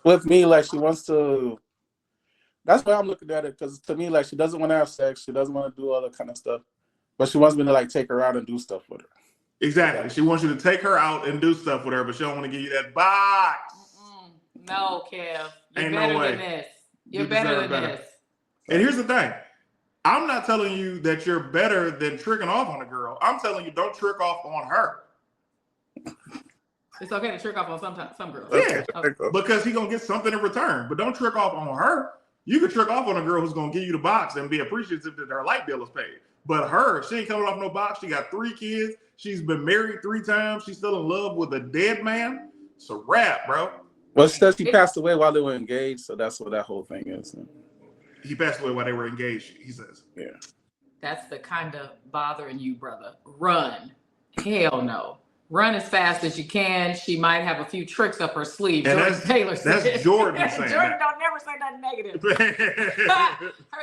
With me, like she wants to. That's why I'm looking at it, because to me, like she doesn't want to have sex, she doesn't want to do all that kind of stuff, but she wants me to like take her out and do stuff with her. Exactly. She wants you to take her out and do stuff with her, but she don't want to give you that box. No, Kev. You're Ain't better no way. than this. You're better than this. And here's the thing. I'm not telling you that you're better than tricking off on a girl. I'm telling you, don't trick off on her. It's okay to trick off on some girls. Yeah, because he's going to get something in return. But don't trick off on her. You can trick off on a girl who's going to give you the box and be appreciative that her light bill is paid. But her, she ain't coming off no box. She got 3 kids. She's been married 3 times. She's still in love with a dead man. It's a wrap, bro. Well, she said she passed away while they were engaged, so that's what that whole thing is. He passed away while they were engaged, he says. Yeah. That's the kind of bothering you, brother. Run. Hell no. Run as fast as you can. She might have a few tricks up her sleeve. And Jordan Taylor said. That's Jordan saying Jordan that. don't never say nothing negative.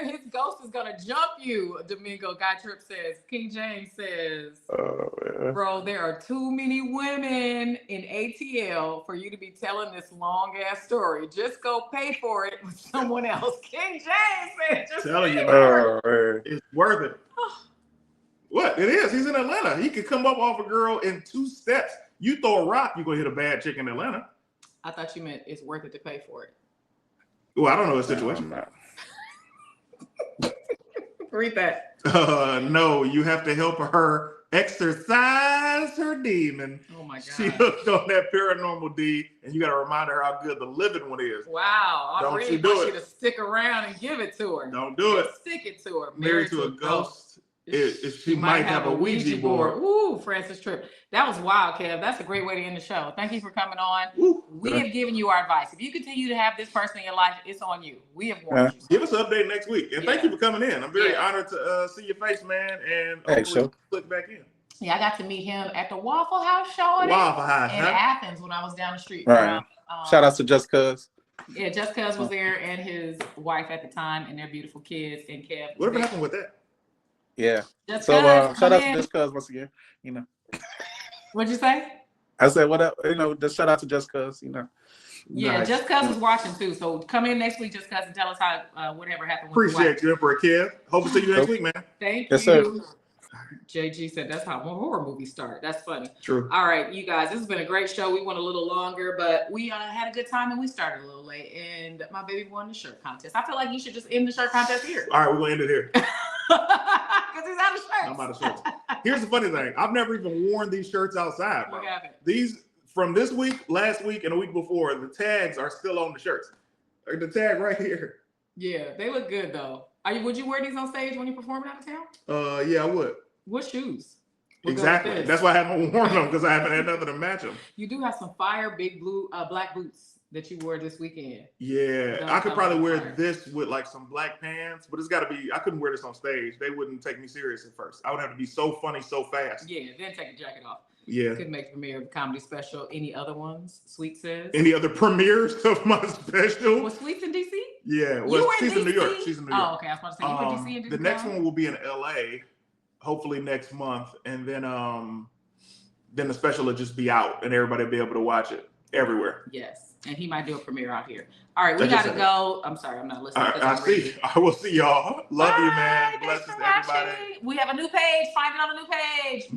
His ghost is going to jump you, Domingo. Guy Trip says. King James says, bro, there are too many women in ATL for you to be telling this long-ass story. Just go pay for it with someone else. King James said, just telling you, it's worth it. What? It is. He's in Atlanta. He could come up off a girl in 2 steps. You throw a rock, you're going to hit a bad chick in Atlanta. I thought you meant it's worth it to pay for it. Well, I don't know his situation. Read that. No, you have to help her exercise her demon. Oh my God. She hooked on that paranormal D, and you got to remind her how good the living one is. Wow. I really want you to stick around and give it to her. Don't do it. Stick it to her. Married to a ghost. She might have a Ouija board. Ooh, Francis Tripp. That was wild, Kev. That's a great way to end the show. Thank you for coming on. We have given you our advice. If you continue to have this person in your life, it's on you. We have warned you. Give us an update next week. And thank you for coming in. I'm very honored to see your face, man. And click back in. Yeah, I got to meet him at the Waffle House show in Athens when I was down the street. Right. Shout out to Just Cuz. Yeah, Just Cuz was there and his wife at the time and their beautiful kids. And Kev. Whatever happened with that? Yeah. Just so shout out to Just Cuz once again. What'd you say? I said, what up? You know, just shout out to Just Cuz, you know. Yeah, Nice. Just Cuz was watching too. So come in next week, Just Cuz, and tell us how whatever happened with your wife. Appreciate you, Emperor Kev. Hope to see you next week, man. Thank Yes, you. sir. JG said that's how horror movies start. That's funny. True. All right, you guys, this has been a great show. We went a little longer, but we had a good time and we started a little late. And my baby won the shirt contest. I feel like you should just end the shirt contest here. All right, we're gonna end it here. Because he's out of shirts. I'm out of shirts. Here's the funny thing. I've never even worn these shirts outside, bro. Look at it. These from this week, last week, and the week before, the tags are still on the shirts. Like the tag right here. Yeah, they look good though. Would you wear these on stage when you're performing out of town? Yeah, I would. What shoes? We'll Exactly. That's why I haven't worn them, because I haven't had nothing to match them. You do have some fire big blue black boots that you wore this weekend. Yeah, Those I could probably wear fire. this with like some black pants, but it's got to be. I couldn't wear this on stage. They wouldn't take me serious at first. I would have to be so funny so fast. Yeah, then take the jacket off. Yeah. Could make the premiere of the comedy special. Any other ones? Sweet says. Any other premieres of my special? Was Sweet's in DC? Yeah, You well, were in she's in New York. DC? She's in New York. Oh, okay. I was about to say you were in DC and The didn't next come? one will be in LA, hopefully next month, and then the special will just be out and everybody will be able to watch it everywhere. Yes, and he might do a premiere out here. All right, we I just gotta said go. I'm sorry, I'm not listening. I 'cause I'm see. reading. I will see y'all. Love you, man. Bye. Thanks Blessings for to everybody. watching. We have a new page. Find it on the new page.